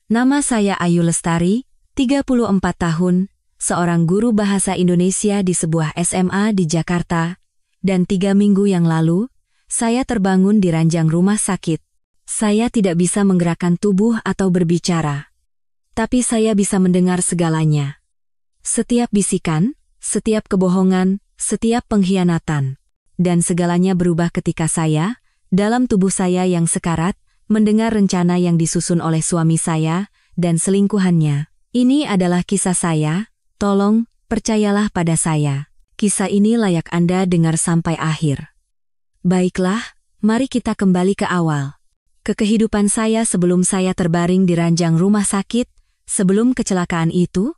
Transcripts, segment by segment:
Nama saya Ayu Lestari, 34 tahun, seorang guru bahasa Indonesia di sebuah SMA di Jakarta, dan 3 minggu yang lalu, saya terbangun di ranjang rumah sakit. Saya tidak bisa menggerakkan tubuh atau berbicara. Tapi saya bisa mendengar segalanya. Setiap bisikan, setiap kebohongan, setiap pengkhianatan. Dan segalanya berubah ketika saya, dalam tubuh saya yang sekarat, mendengar rencana yang disusun oleh suami saya, dan selingkuhannya. Ini adalah kisah saya, tolong, percayalah pada saya. Kisah ini layak Anda dengar sampai akhir. Baiklah, mari kita kembali ke awal. Ke kehidupan saya sebelum saya terbaring di ranjang rumah sakit, sebelum kecelakaan itu,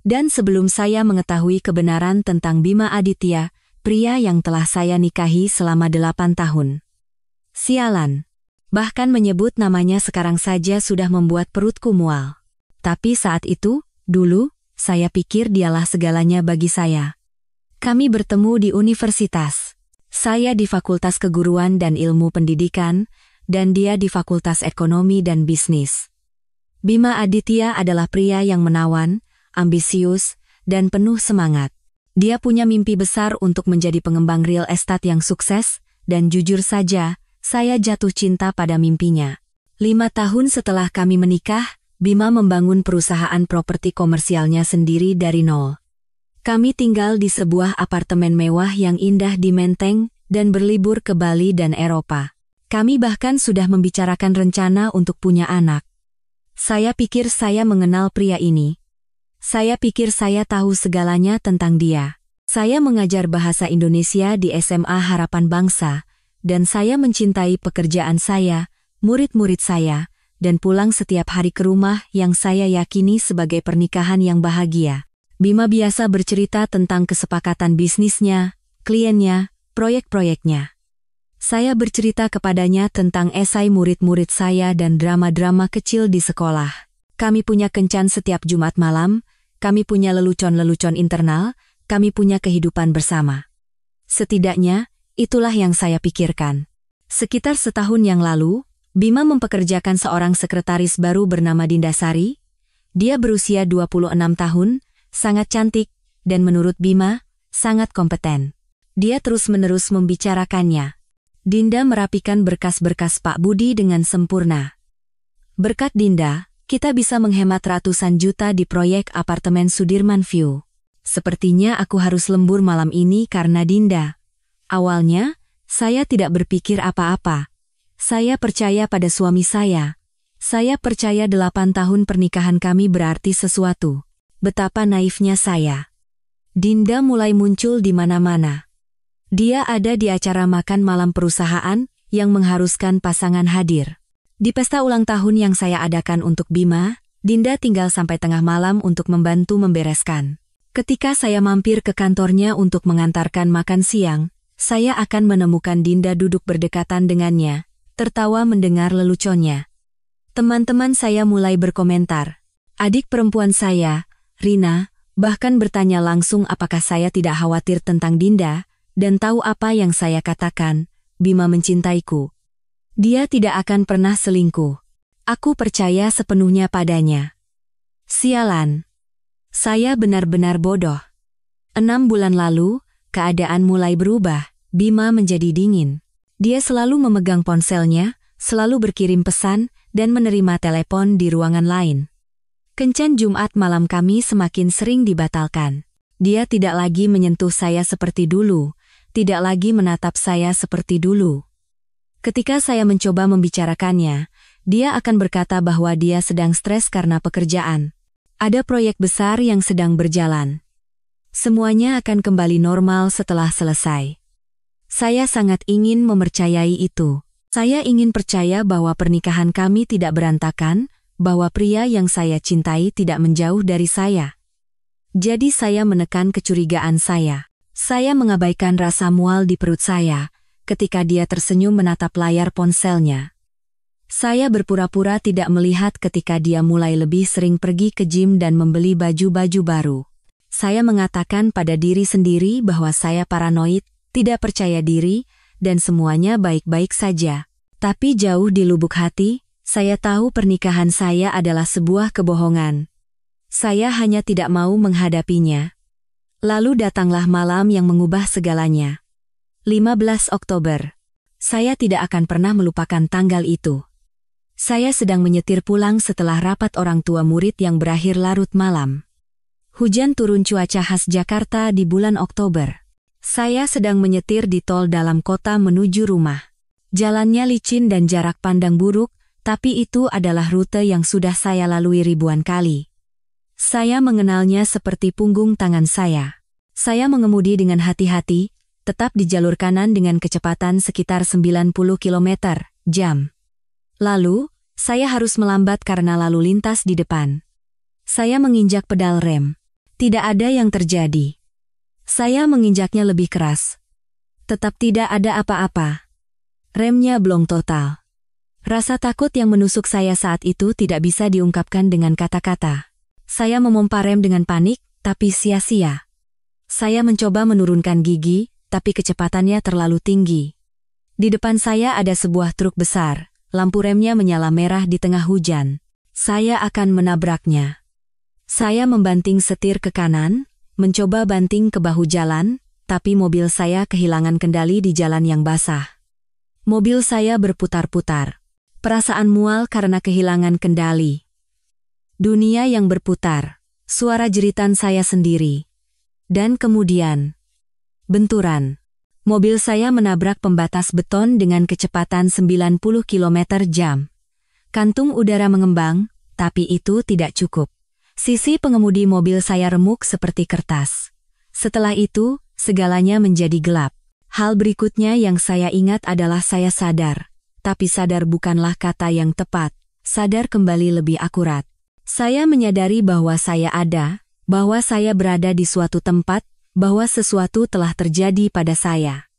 dan sebelum saya mengetahui kebenaran tentang Bima Aditya, pria yang telah saya nikahi selama 8 tahun. Sialan. Bahkan menyebut namanya sekarang saja sudah membuat perutku mual. Tapi saat itu, dulu, saya pikir dialah segalanya bagi saya. Kami bertemu di universitas. Saya di Fakultas Keguruan dan Ilmu Pendidikan, dan dia di Fakultas Ekonomi dan Bisnis. Bima Aditya adalah pria yang menawan, ambisius, dan penuh semangat. Dia punya mimpi besar untuk menjadi pengembang real estate yang sukses, dan jujur saja, saya jatuh cinta pada mimpinya. 5 tahun setelah kami menikah, Bima membangun perusahaan properti komersialnya sendiri dari nol. Kami tinggal di sebuah apartemen mewah yang indah di Menteng, dan berlibur ke Bali dan Eropa. Kami bahkan sudah membicarakan rencana untuk punya anak. Saya pikir saya mengenal pria ini. Saya pikir saya tahu segalanya tentang dia. Saya mengajar bahasa Indonesia di SMA Harapan Bangsa, dan saya mencintai pekerjaan saya, murid-murid saya, dan pulang setiap hari ke rumah yang saya yakini sebagai pernikahan yang bahagia. Bima biasa bercerita tentang kesepakatan bisnisnya, kliennya, proyek-proyeknya. Saya bercerita kepadanya tentang esai murid-murid saya dan drama-drama kecil di sekolah. Kami punya kencan setiap Jumat malam, kami punya lelucon-lelucon internal, kami punya kehidupan bersama. Setidaknya, itulah yang saya pikirkan. Sekitar setahun yang lalu, Bima mempekerjakan seorang sekretaris baru bernama Dinda Sari. Dia berusia 26 tahun, sangat cantik, dan menurut Bima, sangat kompeten. Dia terus-menerus membicarakannya. Dinda merapikan berkas-berkas Pak Budi dengan sempurna. Berkat Dinda, kita bisa menghemat ratusan juta di proyek apartemen Sudirman View. Sepertinya aku harus lembur malam ini karena Dinda. Awalnya, saya tidak berpikir apa-apa. Saya percaya pada suami saya. Saya percaya 8 tahun pernikahan kami berarti sesuatu. Betapa naifnya saya. Dinda mulai muncul di mana-mana. Dia ada di acara makan malam perusahaan yang mengharuskan pasangan hadir. Di pesta ulang tahun yang saya adakan untuk Bima, Dinda tinggal sampai tengah malam untuk membantu membereskan. Ketika saya mampir ke kantornya untuk mengantarkan makan siang, saya akan menemukan Dinda duduk berdekatan dengannya, tertawa mendengar leluconnya. Teman-teman saya mulai berkomentar. Adik perempuan saya, Rina, bahkan bertanya langsung apakah saya tidak khawatir tentang Dinda, dan tahu apa yang saya katakan, Bima mencintaiku. Dia tidak akan pernah selingkuh. Aku percaya sepenuhnya padanya. Sialan. Saya benar-benar bodoh. 6 bulan lalu, keadaan mulai berubah. Bima menjadi dingin. Dia selalu memegang ponselnya, selalu berkirim pesan, dan menerima telepon di ruangan lain. Kencan Jumat malam kami semakin sering dibatalkan. Dia tidak lagi menyentuh saya seperti dulu, tidak lagi menatap saya seperti dulu. Ketika saya mencoba membicarakannya, dia akan berkata bahwa dia sedang stres karena pekerjaan. Ada proyek besar yang sedang berjalan. Semuanya akan kembali normal setelah selesai. Saya sangat ingin mempercayai itu. Saya ingin percaya bahwa pernikahan kami tidak berantakan, bahwa pria yang saya cintai tidak menjauh dari saya. Jadi saya menekan kecurigaan saya. Saya mengabaikan rasa mual di perut saya, ketika dia tersenyum menatap layar ponselnya. Saya berpura-pura tidak melihat ketika dia mulai lebih sering pergi ke gym dan membeli baju-baju baru. Saya mengatakan pada diri sendiri bahwa saya paranoid, tidak percaya diri, dan semuanya baik-baik saja. Tapi jauh di lubuk hati, Saya tahu pernikahan saya adalah sebuah kebohongan. Saya hanya tidak mau menghadapinya. Lalu datanglah malam yang mengubah segalanya. 15 Oktober. Saya tidak akan pernah melupakan tanggal itu. Saya sedang menyetir pulang setelah rapat orang tua murid yang berakhir larut malam. Hujan turun, cuaca khas Jakarta di bulan Oktober. Saya sedang menyetir di tol dalam kota menuju rumah. Jalannya licin dan jarak pandang buruk, tapi itu adalah rute yang sudah saya lalui ribuan kali. Saya mengenalnya seperti punggung tangan saya. Saya mengemudi dengan hati-hati, tetap di jalur kanan dengan kecepatan sekitar 90 km/jam. Lalu, saya harus melambat karena lalu lintas di depan. Saya menginjak pedal rem. Tidak ada yang terjadi. Saya menginjaknya lebih keras. Tetap tidak ada apa-apa. Remnya blong total. Rasa takut yang menusuk saya saat itu tidak bisa diungkapkan dengan kata-kata. Saya memompa rem dengan panik, tapi sia-sia. Saya mencoba menurunkan gigi, tapi kecepatannya terlalu tinggi. Di depan saya ada sebuah truk besar, lampu remnya menyala merah di tengah hujan. Saya akan menabraknya. Saya membanting setir ke kanan, mencoba banting ke bahu jalan, tapi mobil saya kehilangan kendali di jalan yang basah. Mobil saya berputar-putar. Perasaan mual karena kehilangan kendali. Dunia yang berputar, suara jeritan saya sendiri. Dan kemudian, benturan. Mobil saya menabrak pembatas beton dengan kecepatan 90 km/jam. Kantung udara mengembang, tapi itu tidak cukup. Sisi pengemudi mobil saya remuk seperti kertas. Setelah itu, segalanya menjadi gelap. Hal berikutnya yang saya ingat adalah saya sadar. Tapi sadar bukanlah kata yang tepat. Sadar kembali lebih akurat. Saya menyadari bahwa saya ada, bahwa saya berada di suatu tempat, bahwa sesuatu telah terjadi pada saya.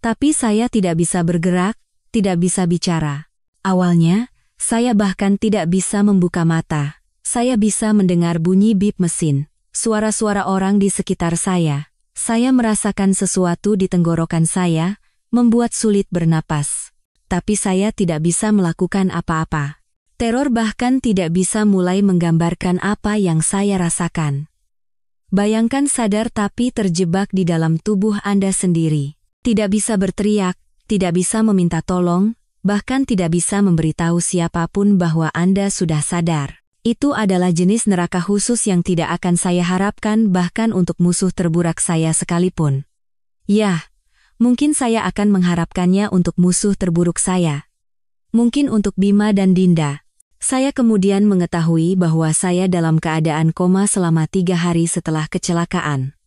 Tapi saya tidak bisa bergerak, tidak bisa bicara. Awalnya, saya bahkan tidak bisa membuka mata. Saya bisa mendengar bunyi bip mesin, suara-suara orang di sekitar saya. Saya merasakan sesuatu di tenggorokan saya, membuat sulit bernapas. Tapi saya tidak bisa melakukan apa-apa. Teror bahkan tidak bisa mulai menggambarkan apa yang saya rasakan. Bayangkan sadar tapi terjebak di dalam tubuh Anda sendiri. Tidak bisa berteriak, tidak bisa meminta tolong, bahkan tidak bisa memberitahu siapapun bahwa Anda sudah sadar. Itu adalah jenis neraka khusus yang tidak akan saya harapkan bahkan untuk musuh terburak saya sekalipun. Ya, mungkin saya akan mengharapkannya untuk musuh terburuk saya. Mungkin untuk Bima dan Dinda. Saya kemudian mengetahui bahwa saya dalam keadaan koma selama 3 hari setelah kecelakaan.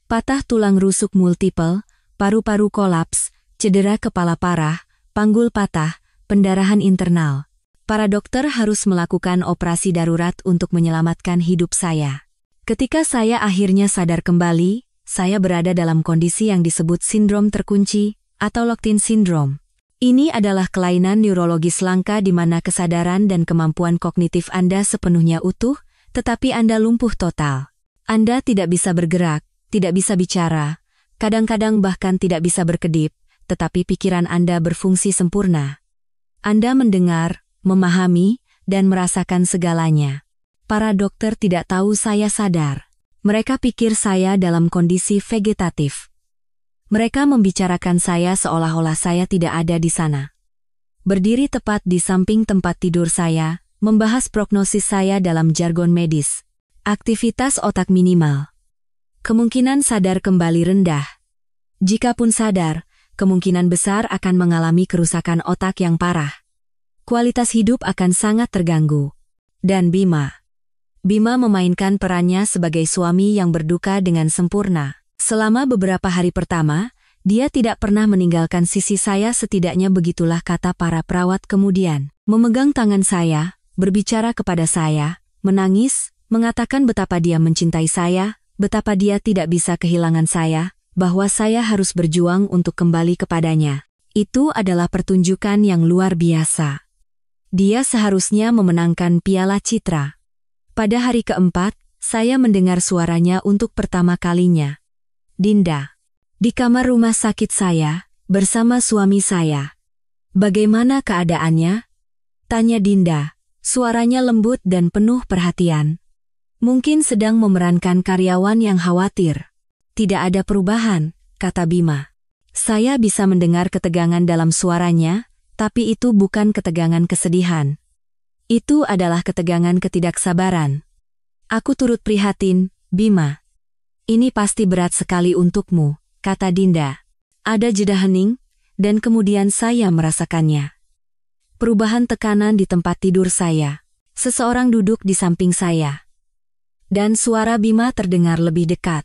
Patah tulang rusuk multiple, paru-paru kolaps, cedera kepala parah, panggul patah, pendarahan internal. Para dokter harus melakukan operasi darurat untuk menyelamatkan hidup saya. Ketika saya akhirnya sadar kembali, saya berada dalam kondisi yang disebut sindrom terkunci atau locked-in syndrome. Ini adalah kelainan neurologis langka di mana kesadaran dan kemampuan kognitif Anda sepenuhnya utuh, tetapi Anda lumpuh total. Anda tidak bisa bergerak, tidak bisa bicara, kadang-kadang bahkan tidak bisa berkedip, tetapi pikiran Anda berfungsi sempurna. Anda mendengar, memahami, dan merasakan segalanya. Para dokter tidak tahu saya sadar. Mereka pikir saya dalam kondisi vegetatif. Mereka membicarakan saya seolah-olah saya tidak ada di sana. Berdiri tepat di samping tempat tidur saya, membahas prognosis saya dalam jargon medis. Aktivitas otak minimal. Kemungkinan sadar kembali rendah. Jikapun sadar, kemungkinan besar akan mengalami kerusakan otak yang parah. Kualitas hidup akan sangat terganggu. Dan Bima memainkan perannya sebagai suami yang berduka dengan sempurna. Selama beberapa hari pertama, dia tidak pernah meninggalkan sisi saya, setidaknya begitulah kata para perawat kemudian. Memegang tangan saya, berbicara kepada saya, menangis, mengatakan betapa dia mencintai saya, betapa dia tidak bisa kehilangan saya, bahwa saya harus berjuang untuk kembali kepadanya. Itu adalah pertunjukan yang luar biasa. Dia seharusnya memenangkan Piala Citra. Pada hari keempat, saya mendengar suaranya untuk pertama kalinya. Dinda. Di kamar rumah sakit saya, bersama suami saya. Bagaimana keadaannya? Tanya Dinda. Suaranya lembut dan penuh perhatian. Mungkin sedang memerankan karyawan yang khawatir. Tidak ada perubahan, kata Bima. Saya bisa mendengar ketegangan dalam suaranya, tapi itu bukan ketegangan kesedihan. Itu adalah ketegangan ketidaksabaran. Aku turut prihatin, Bima. Ini pasti berat sekali untukmu, kata Dinda. Ada jeda hening, dan kemudian saya merasakannya. Perubahan tekanan di tempat tidur saya. Seseorang duduk di samping saya. Dan suara Bima terdengar lebih dekat.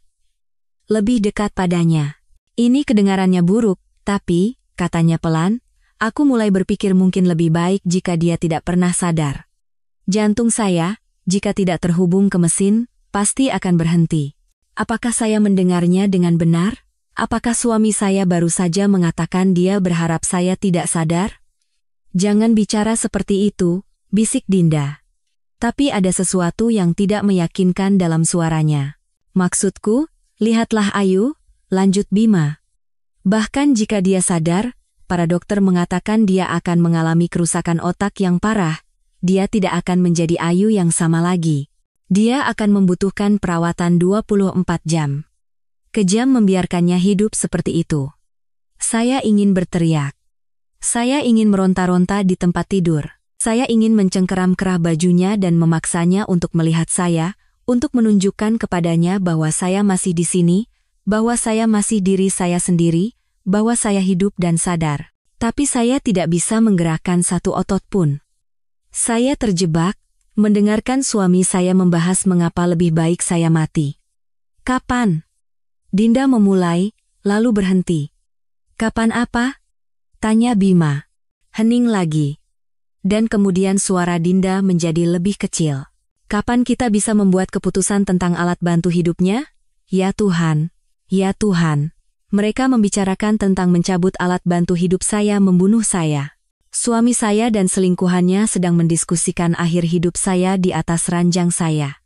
Lebih dekat padanya. Ini kedengarannya buruk, tapi, katanya pelan, aku mulai berpikir mungkin lebih baik jika dia tidak pernah sadar. Jantung saya, jika tidak terhubung ke mesin, pasti akan berhenti. Apakah saya mendengarnya dengan benar? Apakah suami saya baru saja mengatakan dia berharap saya tidak sadar? Jangan bicara seperti itu, bisik Dinda. Tapi ada sesuatu yang tidak meyakinkan dalam suaranya. Maksudku, lihatlah Ayu, lanjut Bima. Bahkan jika dia sadar, para dokter mengatakan dia akan mengalami kerusakan otak yang parah, dia tidak akan menjadi Ayu yang sama lagi. Dia akan membutuhkan perawatan 24 jam. Kejam membiarkannya hidup seperti itu. Saya ingin berteriak. Saya ingin meronta-ronta di tempat tidur. Saya ingin mencengkeram kerah bajunya dan memaksanya untuk melihat saya, untuk menunjukkan kepadanya bahwa saya masih di sini, bahwa saya masih diri saya sendiri, bahwa saya hidup dan sadar. Tapi saya tidak bisa menggerakkan satu otot pun. Saya terjebak, mendengarkan suami saya membahas mengapa lebih baik saya mati. Kapan? Dinda memulai, lalu berhenti. Kapan apa? Tanya Bima. Hening lagi. Dan kemudian suara Dinda menjadi lebih kecil. Kapan kita bisa membuat keputusan tentang alat bantu hidupnya? Ya Tuhan. Ya Tuhan. Mereka membicarakan tentang mencabut alat bantu hidup saya membunuh saya. Suami saya dan selingkuhannya sedang mendiskusikan akhir hidup saya di atas ranjang saya.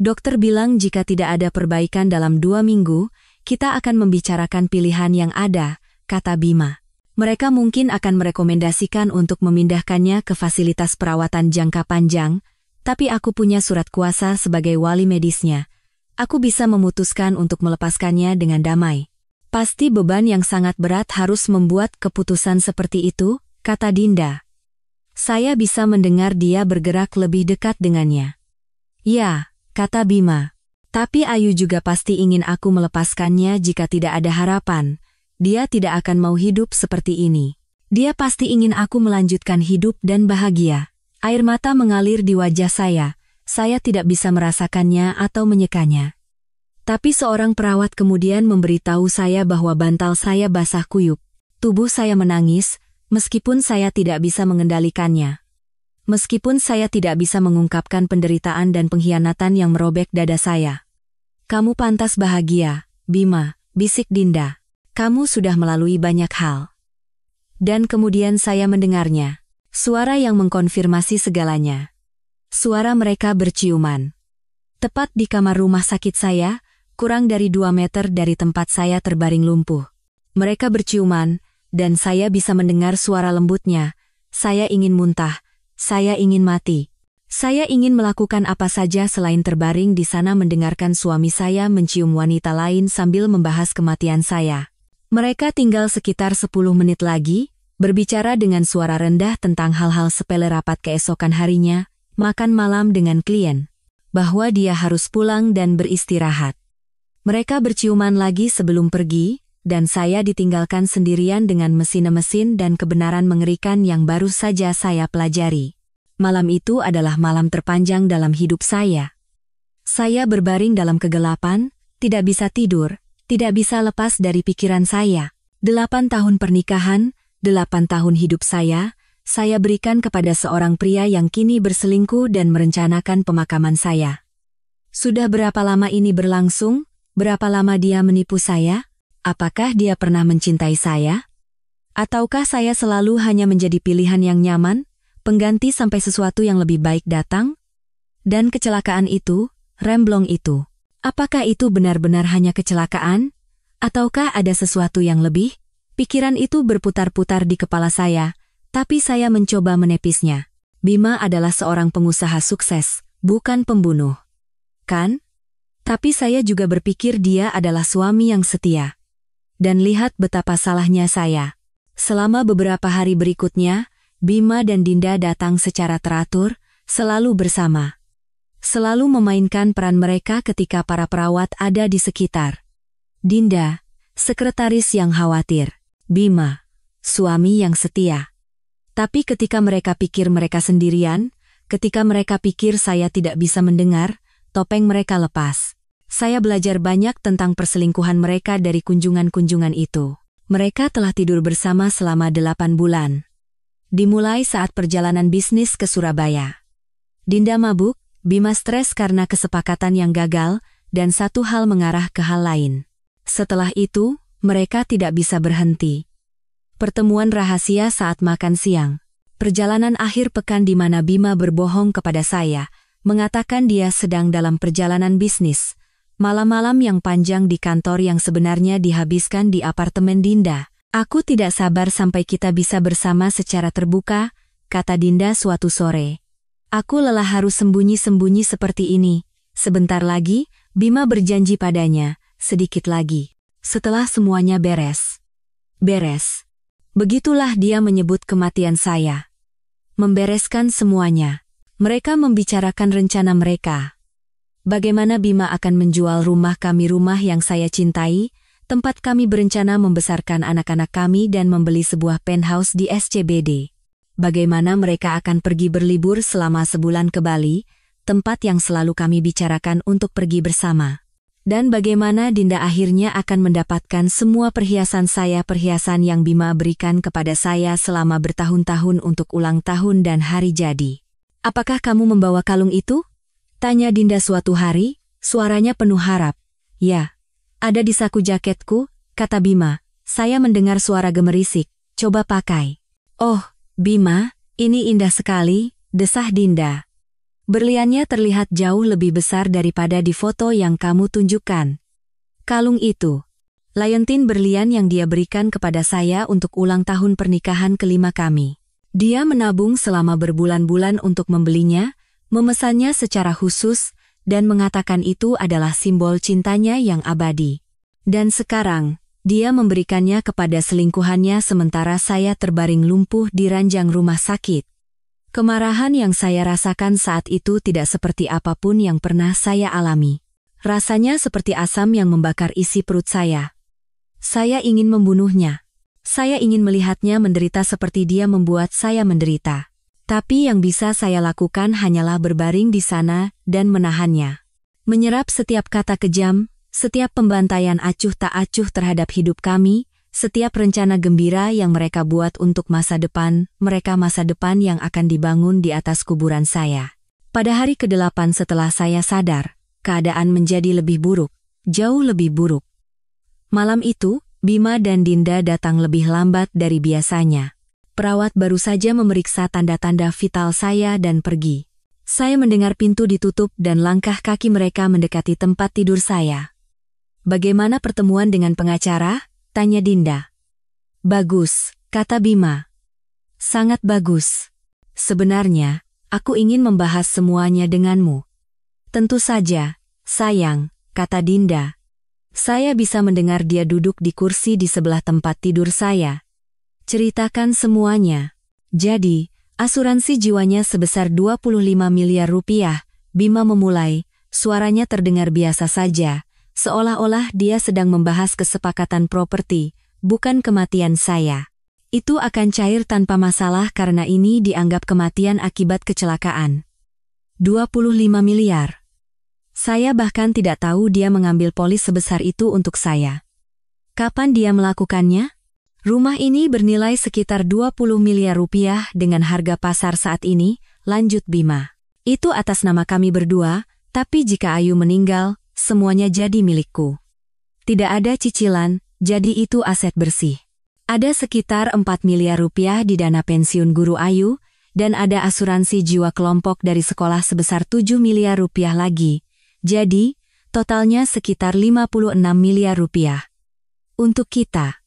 Dokter bilang jika tidak ada perbaikan dalam 2 minggu, kita akan membicarakan pilihan yang ada, kata Bima. Mereka mungkin akan merekomendasikan untuk memindahkannya ke fasilitas perawatan jangka panjang, tapi aku punya surat kuasa sebagai wali medisnya. Aku bisa memutuskan untuk melepaskannya dengan damai. Pasti beban yang sangat berat harus membuat keputusan seperti itu, kata Dinda. Saya bisa mendengar dia bergerak lebih dekat dengannya. Ya, kata Bima. Tapi Ayu juga pasti ingin aku melepaskannya jika tidak ada harapan. Dia tidak akan mau hidup seperti ini. Dia pasti ingin aku melanjutkan hidup dan bahagia. Air mata mengalir di wajah saya tidak bisa merasakannya atau menyekanya. Tapi seorang perawat kemudian memberitahu saya bahwa bantal saya basah kuyup. Tubuh saya menangis, meskipun saya tidak bisa mengendalikannya. Meskipun saya tidak bisa mengungkapkan penderitaan dan pengkhianatan yang merobek dada saya. Kamu pantas bahagia, Bima, bisik Dinda. Kamu sudah melalui banyak hal. Dan kemudian saya mendengarnya. Suara yang mengkonfirmasi segalanya. Suara mereka berciuman. Tepat di kamar rumah sakit saya, kurang dari 2 meter dari tempat saya terbaring lumpuh. Mereka berciuman, dan saya bisa mendengar suara lembutnya. Saya ingin muntah. Saya ingin mati. Saya ingin melakukan apa saja selain terbaring di sana mendengarkan suami saya mencium wanita lain sambil membahas kematian saya. Mereka tinggal sekitar 10 menit lagi, berbicara dengan suara rendah tentang hal-hal sepele rapat keesokan harinya, makan malam dengan klien, bahwa dia harus pulang dan beristirahat. Mereka berciuman lagi sebelum pergi, dan saya ditinggalkan sendirian dengan mesin-mesin dan kebenaran mengerikan yang baru saja saya pelajari. Malam itu adalah malam terpanjang dalam hidup saya. Saya berbaring dalam kegelapan, tidak bisa tidur, tidak bisa lepas dari pikiran saya. 8 tahun pernikahan, 8 tahun hidup saya berikan kepada seorang pria yang kini berselingkuh dan merencanakan pemakaman saya. Sudah berapa lama ini berlangsung? Berapa lama dia menipu saya? Apakah dia pernah mencintai saya? Ataukah saya selalu hanya menjadi pilihan yang nyaman, pengganti sampai sesuatu yang lebih baik datang? Dan kecelakaan itu, remblong itu. Apakah itu benar-benar hanya kecelakaan? Ataukah ada sesuatu yang lebih? Pikiran itu berputar-putar di kepala saya, tapi saya mencoba menepisnya. Bima adalah seorang pengusaha sukses, bukan pembunuh. Kan? Tapi saya juga berpikir dia adalah suami yang setia. Dan lihat betapa salahnya saya. Selama beberapa hari berikutnya, Bima dan Dinda datang secara teratur, selalu bersama. Selalu memainkan peran mereka ketika para perawat ada di sekitar. Dinda, sekretaris yang khawatir. Bima, suami yang setia. Tapi ketika mereka pikir mereka sendirian, ketika mereka pikir saya tidak bisa mendengar, topeng mereka lepas. Saya belajar banyak tentang perselingkuhan mereka dari kunjungan-kunjungan itu. Mereka telah tidur bersama selama 8 bulan. Dimulai saat perjalanan bisnis ke Surabaya. Dinda mabuk, Bima stres karena kesepakatan yang gagal, dan satu hal mengarah ke hal lain. Setelah itu, mereka tidak bisa berhenti. Pertemuan rahasia saat makan siang. Perjalanan akhir pekan di mana Bima berbohong kepada saya, mengatakan dia sedang dalam perjalanan bisnis. Malam-malam yang panjang di kantor yang sebenarnya dihabiskan di apartemen Dinda. Aku tidak sabar sampai kita bisa bersama secara terbuka, kata Dinda suatu sore. Aku lelah harus sembunyi-sembunyi seperti ini. Sebentar lagi, Bima berjanji padanya, sedikit lagi. Setelah semuanya beres. Beres. Begitulah dia menyebut kematian saya. Membereskan semuanya. Mereka membicarakan rencana mereka. Bagaimana Bima akan menjual rumah kami, rumah yang saya cintai, tempat kami berencana membesarkan anak-anak kami dan membeli sebuah penthouse di SCBD. Bagaimana mereka akan pergi berlibur selama sebulan ke Bali, tempat yang selalu kami bicarakan untuk pergi bersama. Dan bagaimana Dinda akhirnya akan mendapatkan semua perhiasan saya, perhiasan yang Bima berikan kepada saya selama bertahun-tahun untuk ulang tahun dan hari jadi. Apakah kamu membawa kalung itu? Tanya Dinda suatu hari, suaranya penuh harap. Ya, ada di saku jaketku, kata Bima. Saya mendengar suara gemerisik, coba pakai. Oh, Bima, ini indah sekali, desah Dinda. Berliannya terlihat jauh lebih besar daripada di foto yang kamu tunjukkan. Kalung itu, liontin berlian yang dia berikan kepada saya untuk ulang tahun pernikahan kelima kami. Dia menabung selama berbulan-bulan untuk membelinya, memesannya secara khusus, dan mengatakan itu adalah simbol cintanya yang abadi. Dan sekarang, dia memberikannya kepada selingkuhannya sementara saya terbaring lumpuh di ranjang rumah sakit. Kemarahan yang saya rasakan saat itu tidak seperti apapun yang pernah saya alami. Rasanya seperti asam yang membakar isi perut saya. Saya ingin membunuhnya. Saya ingin melihatnya menderita seperti dia membuat saya menderita. Tapi yang bisa saya lakukan hanyalah berbaring di sana dan menahannya. Menyerap setiap kata kejam, setiap pembantaian acuh tak acuh terhadap hidup kami, setiap rencana gembira yang mereka buat untuk masa depan, mereka masa depan yang akan dibangun di atas kuburan saya. Pada hari ke-8 setelah saya sadar, keadaan menjadi lebih buruk, jauh lebih buruk. Malam itu, Bima dan Dinda datang lebih lambat dari biasanya. Perawat baru saja memeriksa tanda-tanda vital saya dan pergi. Saya mendengar pintu ditutup dan langkah kaki mereka mendekati tempat tidur saya. Bagaimana pertemuan dengan pengacara? Tanya Dinda. Bagus, kata Bima. Sangat bagus. Sebenarnya, aku ingin membahas semuanya denganmu. Tentu saja, sayang, kata Dinda. Saya bisa mendengar dia duduk di kursi di sebelah tempat tidur saya. Ceritakan semuanya. Jadi, asuransi jiwanya sebesar 25 miliar rupiah, Bima memulai, suaranya terdengar biasa saja. Seolah-olah dia sedang membahas kesepakatan properti, bukan kematian saya. Itu akan cair tanpa masalah karena ini dianggap kematian akibat kecelakaan. 25 miliar. Saya bahkan tidak tahu dia mengambil polis sebesar itu untuk saya. Kapan dia melakukannya? Rumah ini bernilai sekitar 20 miliar rupiah dengan harga pasar saat ini, lanjut Bima. Itu atas nama kami berdua, tapi jika Ayu meninggal, semuanya jadi milikku. Tidak ada cicilan, jadi itu aset bersih. Ada sekitar 4 miliar rupiah di dana pensiun guru Ayu, dan ada asuransi jiwa kelompok dari sekolah sebesar 7 miliar rupiah lagi. Jadi, totalnya sekitar 56 miliar rupiah. Untuk kita.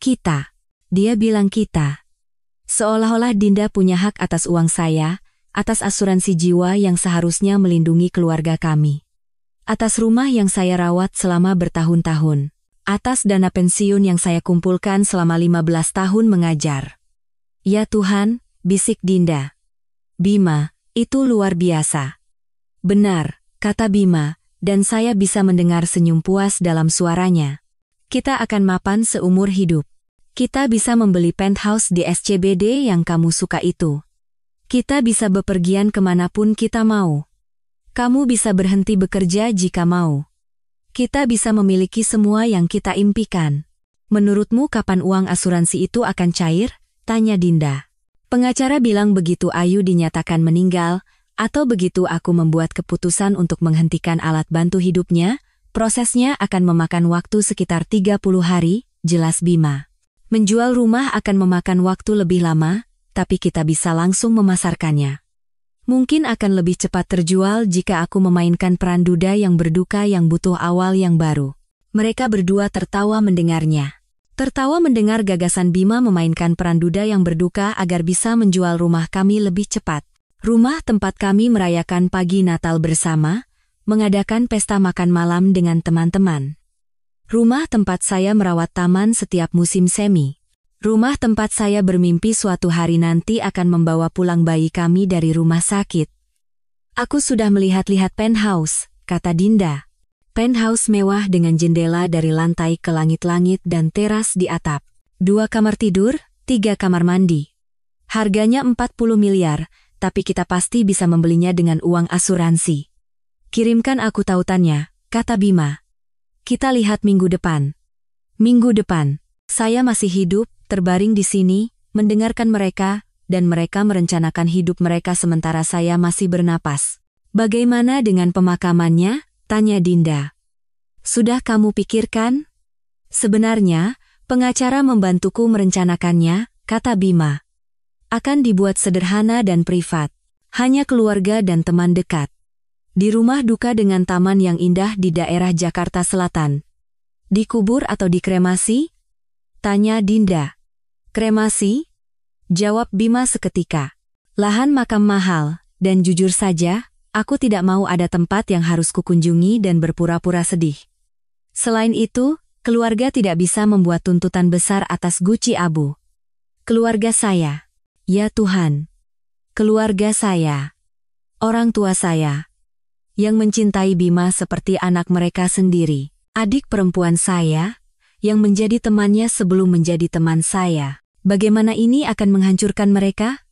Kita. Dia bilang kita. Seolah-olah Dinda punya hak atas uang saya, atas asuransi jiwa yang seharusnya melindungi keluarga kami, atas rumah yang saya rawat selama bertahun-tahun, atas dana pensiun yang saya kumpulkan selama 15 tahun mengajar. Ya Tuhan, bisik Dinda. Bima, itu luar biasa. Benar, kata Bima, dan saya bisa mendengar senyum puas dalam suaranya. Kita akan mapan seumur hidup. Kita bisa membeli penthouse di SCBD yang kamu suka itu. Kita bisa bepergian kemanapun kita mau. Kamu bisa berhenti bekerja jika mau. Kita bisa memiliki semua yang kita impikan. Menurutmu kapan uang asuransi itu akan cair? Tanya Dinda. Pengacara bilang begitu Ayu dinyatakan meninggal, atau begitu aku membuat keputusan untuk menghentikan alat bantu hidupnya, prosesnya akan memakan waktu sekitar 30 hari, jelas Bima. Menjual rumah akan memakan waktu lebih lama, tapi kita bisa langsung memasarkannya. Mungkin akan lebih cepat terjual jika aku memainkan peran duda yang berduka yang butuh awal yang baru. Mereka berdua tertawa mendengarnya. Tertawa mendengar gagasan Bima memainkan peran duda yang berduka agar bisa menjual rumah kami lebih cepat. Rumah tempat kami merayakan pagi Natal bersama, mengadakan pesta makan malam dengan teman-teman. Rumah tempat saya merawat taman setiap musim semi. Rumah tempat saya bermimpi suatu hari nanti akan membawa pulang bayi kami dari rumah sakit. Aku sudah melihat-lihat penthouse, kata Dinda. Penthouse mewah dengan jendela dari lantai ke langit-langit dan teras di atap. 2 kamar tidur, 3 kamar mandi. Harganya 40 miliar, tapi kita pasti bisa membelinya dengan uang asuransi. Kirimkan aku tautannya, kata Bima. Kita lihat minggu depan. Minggu depan, saya masih hidup, terbaring di sini, mendengarkan mereka, dan mereka merencanakan hidup mereka sementara saya masih bernapas. Bagaimana dengan pemakamannya? Tanya Dinda. Sudah kamu pikirkan? Sebenarnya, pengacara membantuku merencanakannya, kata Bima. Akan dibuat sederhana dan privat. Hanya keluarga dan teman dekat. Di rumah duka dengan taman yang indah di daerah Jakarta Selatan. Dikubur atau dikremasi? Tanya Dinda. Kremasi? Jawab Bima seketika. Lahan makam mahal, dan jujur saja, aku tidak mau ada tempat yang harus kukunjungi dan berpura-pura sedih. Selain itu, keluarga tidak bisa membuat tuntutan besar atas guci abu. Keluarga saya. Ya Tuhan. Keluarga saya. Orang tua saya. Yang mencintai Bima seperti anak mereka sendiri. Adik perempuan saya, yang menjadi temannya sebelum menjadi teman saya. Bagaimana ini akan menghancurkan mereka?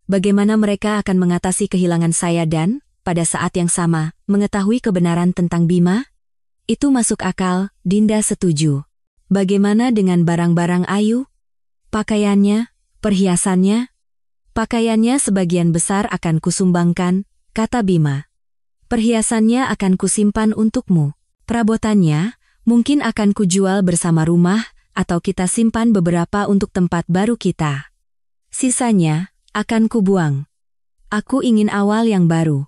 Bagaimana mereka akan mengatasi kehilangan saya dan, pada saat yang sama, mengetahui kebenaran tentang Bima? Itu masuk akal, Dinda setuju. Bagaimana dengan barang-barang Ayu? Pakaiannya, perhiasannya? Pakaiannya sebagian besar akan kusumbangkan, kata Bima. Perhiasannya akan kusimpan untukmu. Perabotannya, mungkin akan kujual bersama rumah, atau kita simpan beberapa untuk tempat baru kita. Sisanya, akan kubuang. Aku ingin awal yang baru.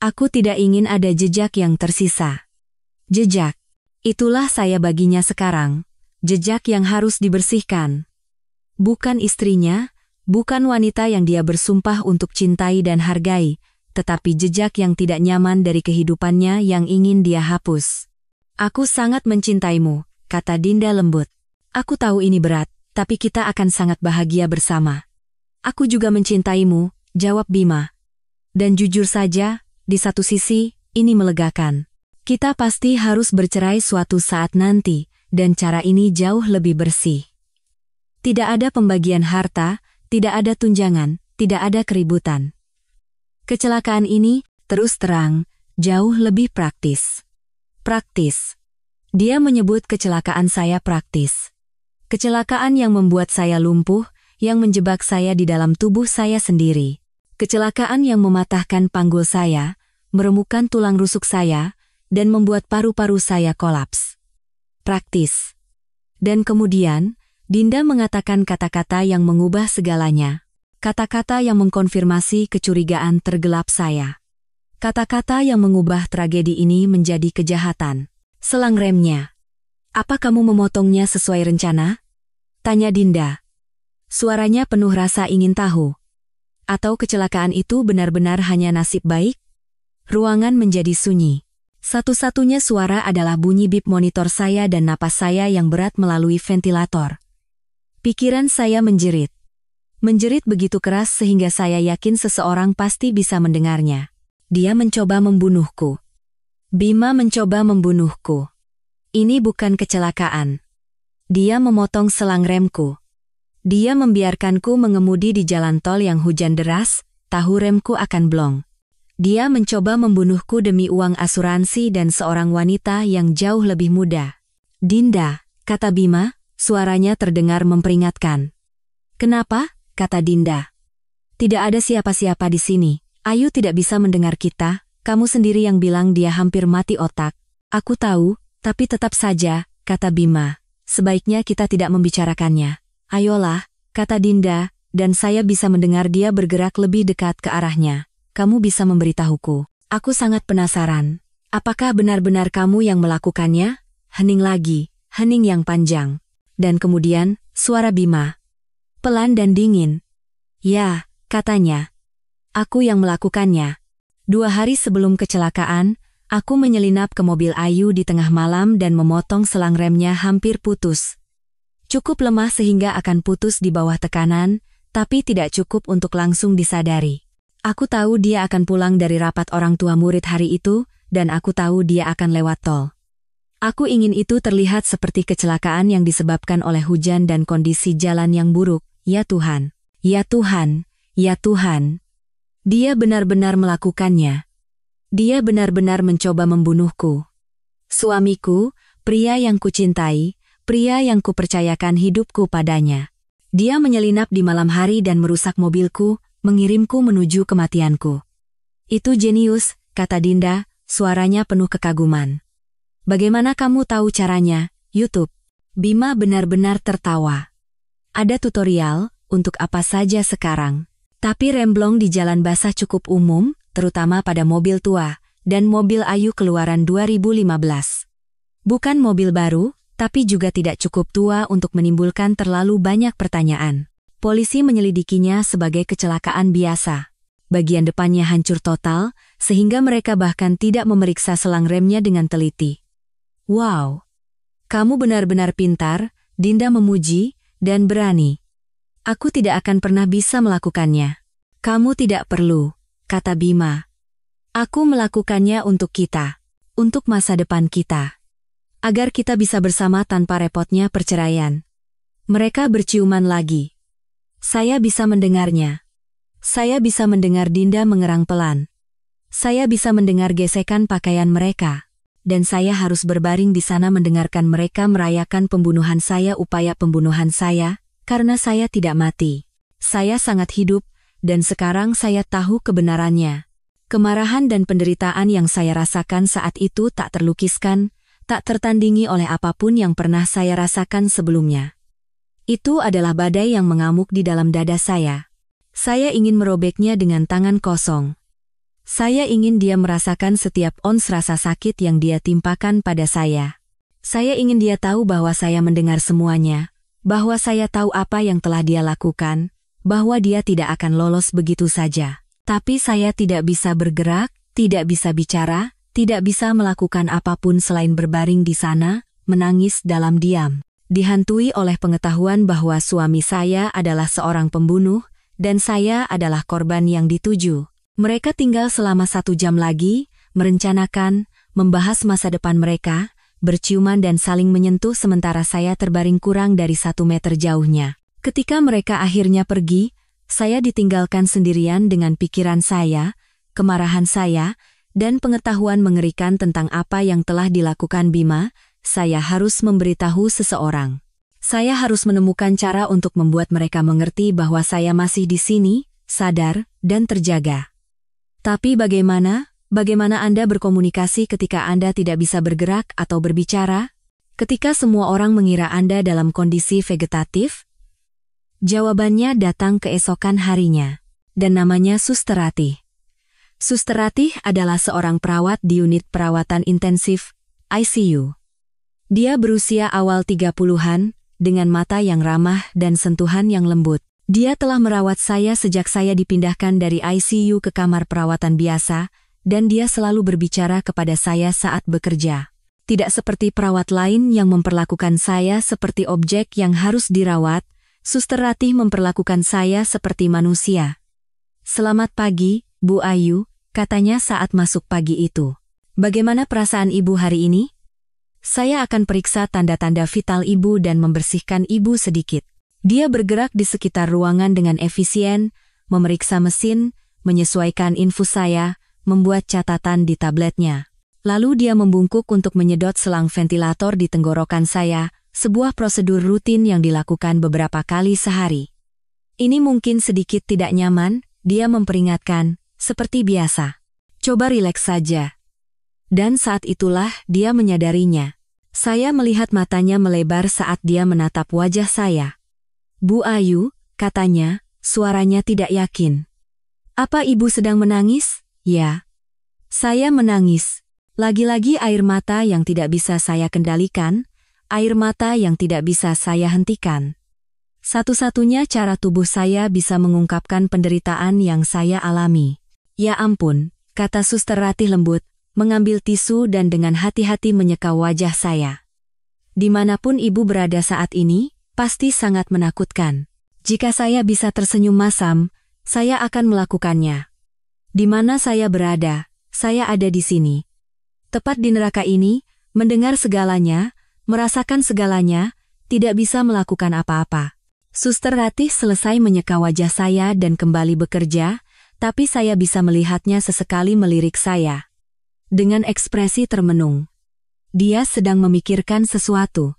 Aku tidak ingin ada jejak yang tersisa. Jejak. Itulah saya baginya sekarang. Jejak yang harus dibersihkan. Bukan istrinya, bukan wanita yang dia bersumpah untuk cintai dan hargai, tetapi jejak yang tidak nyaman dari kehidupannya yang ingin dia hapus. Aku sangat mencintaimu, kata Dinda lembut. Aku tahu ini berat, tapi kita akan sangat bahagia bersama. Aku juga mencintaimu, jawab Bima. Dan jujur saja, di satu sisi, ini melegakan. Kita pasti harus bercerai suatu saat nanti, dan cara ini jauh lebih bersih. Tidak ada pembagian harta, tidak ada tunjangan, tidak ada keributan. Kecelakaan ini, terus terang, jauh lebih praktis. Praktis. Dia menyebut kecelakaan saya praktis. Kecelakaan yang membuat saya lumpuh, yang menjebak saya di dalam tubuh saya sendiri. Kecelakaan yang mematahkan panggul saya, meremukkan tulang rusuk saya, dan membuat paru-paru saya kolaps. Praktis. Dan kemudian, Dinda mengatakan kata-kata yang mengubah segalanya. Kata-kata yang mengkonfirmasi kecurigaan tergelap saya. Kata-kata yang mengubah tragedi ini menjadi kejahatan. Selang remnya. Apa kamu memotongnya sesuai rencana? Tanya Dinda. Suaranya penuh rasa ingin tahu. Atau kecelakaan itu benar-benar hanya nasib baik? Ruangan menjadi sunyi. Satu-satunya suara adalah bunyi bip monitor saya dan napas saya yang berat melalui ventilator. Pikiran saya menjerit. Menjerit begitu keras sehingga saya yakin seseorang pasti bisa mendengarnya. Dia mencoba membunuhku. Bima mencoba membunuhku. Ini bukan kecelakaan. Dia memotong selang remku. Dia membiarkanku mengemudi di jalan tol yang hujan deras, tahu remku akan blong. Dia mencoba membunuhku demi uang asuransi dan seorang wanita yang jauh lebih muda. Dinda, kata Bima, suaranya terdengar memperingatkan. Kenapa? Kata Dinda. Tidak ada siapa-siapa di sini. Ayu tidak bisa mendengar kita. Kamu sendiri yang bilang dia hampir mati otak. Aku tahu, tapi tetap saja, kata Bima. Sebaiknya kita tidak membicarakannya. Ayolah, kata Dinda, dan saya bisa mendengar dia bergerak lebih dekat ke arahnya. Kamu bisa memberitahuku. Aku sangat penasaran. Apakah benar-benar kamu yang melakukannya? Hening lagi, hening yang panjang. Dan kemudian, suara Bima. Pelan dan dingin. Ya, katanya. Aku yang melakukannya. 2 hari sebelum kecelakaan, aku menyelinap ke mobil Ayu di tengah malam dan memotong selang remnya hampir putus. Cukup lemah sehingga akan putus di bawah tekanan, tapi tidak cukup untuk langsung disadari. Aku tahu dia akan pulang dari rapat orang tua murid hari itu, dan aku tahu dia akan lewat tol. Aku ingin itu terlihat seperti kecelakaan yang disebabkan oleh hujan dan kondisi jalan yang buruk. Ya Tuhan, ya Tuhan, ya Tuhan. Dia benar-benar melakukannya. Dia benar-benar mencoba membunuhku. Suamiku, pria yang kucintai, pria yang kupercayakan hidupku padanya. Dia menyelinap di malam hari dan merusak mobilku, mengirimku menuju kematianku. Itu jenius, kata Dinda, suaranya penuh kekaguman. Bagaimana kamu tahu caranya? YouTube. Bima benar-benar tertawa. Ada tutorial, untuk apa saja sekarang. Tapi remblong di jalan basah cukup umum, terutama pada mobil tua, dan mobil Ayu keluaran 2015. Bukan mobil baru, tapi juga tidak cukup tua untuk menimbulkan terlalu banyak pertanyaan. Polisi menyelidikinya sebagai kecelakaan biasa. Bagian depannya hancur total, sehingga mereka bahkan tidak memeriksa selang remnya dengan teliti. Wow! Kamu benar-benar pintar, Dinda memuji, dan berani. Aku tidak akan pernah bisa melakukannya. Kamu tidak perlu, kata Bima. Aku melakukannya untuk kita. Untuk masa depan kita. Agar kita bisa bersama tanpa repotnya perceraian. Mereka berciuman lagi. Saya bisa mendengarnya. Saya bisa mendengar Dinda mengerang pelan. Saya bisa mendengar gesekan pakaian mereka. Dan saya harus berbaring di sana mendengarkan mereka merayakan pembunuhan saya, upaya pembunuhan saya, karena saya tidak mati. Saya sangat hidup, dan sekarang saya tahu kebenarannya. Kemarahan dan penderitaan yang saya rasakan saat itu tak terlukiskan, tak tertandingi oleh apapun yang pernah saya rasakan sebelumnya. Itu adalah badai yang mengamuk di dalam dada saya. Saya ingin merobeknya dengan tangan kosong. Saya ingin dia merasakan setiap ons rasa sakit yang dia timpakan pada saya. Saya ingin dia tahu bahwa saya mendengar semuanya, bahwa saya tahu apa yang telah dia lakukan, bahwa dia tidak akan lolos begitu saja. Tapi saya tidak bisa bergerak, tidak bisa bicara, tidak bisa melakukan apapun selain berbaring di sana, menangis dalam diam. Dihantui oleh pengetahuan bahwa suami saya adalah seorang pembunuh, dan saya adalah korban yang dituju. Mereka tinggal selama 1 jam lagi, merencanakan, membahas masa depan mereka, berciuman dan saling menyentuh sementara saya terbaring kurang dari 1 meter jauhnya. Ketika mereka akhirnya pergi, saya ditinggalkan sendirian dengan pikiran saya, kemarahan saya, dan pengetahuan mengerikan tentang apa yang telah dilakukan Bima. Saya harus memberitahu seseorang. Saya harus menemukan cara untuk membuat mereka mengerti bahwa saya masih di sini, sadar, dan terjaga. Tapi bagaimana? Bagaimana Anda berkomunikasi ketika Anda tidak bisa bergerak atau berbicara? Ketika semua orang mengira Anda dalam kondisi vegetatif? Jawabannya datang keesokan harinya. Dan namanya Suster Ratih. Suster Ratih adalah seorang perawat di unit perawatan intensif, ICU. Dia berusia awal 30-an, dengan mata yang ramah dan sentuhan yang lembut. Dia telah merawat saya sejak saya dipindahkan dari ICU ke kamar perawatan biasa, dan dia selalu berbicara kepada saya saat bekerja. Tidak seperti perawat lain yang memperlakukan saya seperti objek yang harus dirawat, Suster Ratih memperlakukan saya seperti manusia. "Selamat pagi, Bu Ayu," katanya saat masuk pagi itu. "Bagaimana perasaan Ibu hari ini?" "Saya akan periksa tanda-tanda vital Ibu dan membersihkan Ibu sedikit." Dia bergerak di sekitar ruangan dengan efisien, memeriksa mesin, menyesuaikan infus saya, membuat catatan di tabletnya. Lalu dia membungkuk untuk menyedot selang ventilator di tenggorokan saya, sebuah prosedur rutin yang dilakukan beberapa kali sehari. "Ini mungkin sedikit tidak nyaman," dia memperingatkan, "seperti biasa. Coba rileks saja." Dan saat itulah dia menyadarinya. Saya melihat matanya melebar saat dia menatap wajah saya. "Bu Ayu," katanya, suaranya tidak yakin. "Apa Ibu sedang menangis?" "Ya." Saya menangis. Lagi-lagi air mata yang tidak bisa saya kendalikan, air mata yang tidak bisa saya hentikan. Satu-satunya cara tubuh saya bisa mengungkapkan penderitaan yang saya alami. "Ya ampun," kata Suster Ratih lembut, mengambil tisu dan dengan hati-hati menyeka wajah saya. "Dimanapun Ibu berada saat ini, pasti sangat menakutkan. Jika saya bisa tersenyum masam, saya akan melakukannya. Di mana saya berada, saya ada di sini. Tepat di neraka ini, mendengar segalanya, merasakan segalanya, tidak bisa melakukan apa-apa." Suster Ratih selesai menyeka wajah saya dan kembali bekerja, tapi saya bisa melihatnya sesekali melirik saya. Dengan ekspresi termenung. Dia sedang memikirkan sesuatu.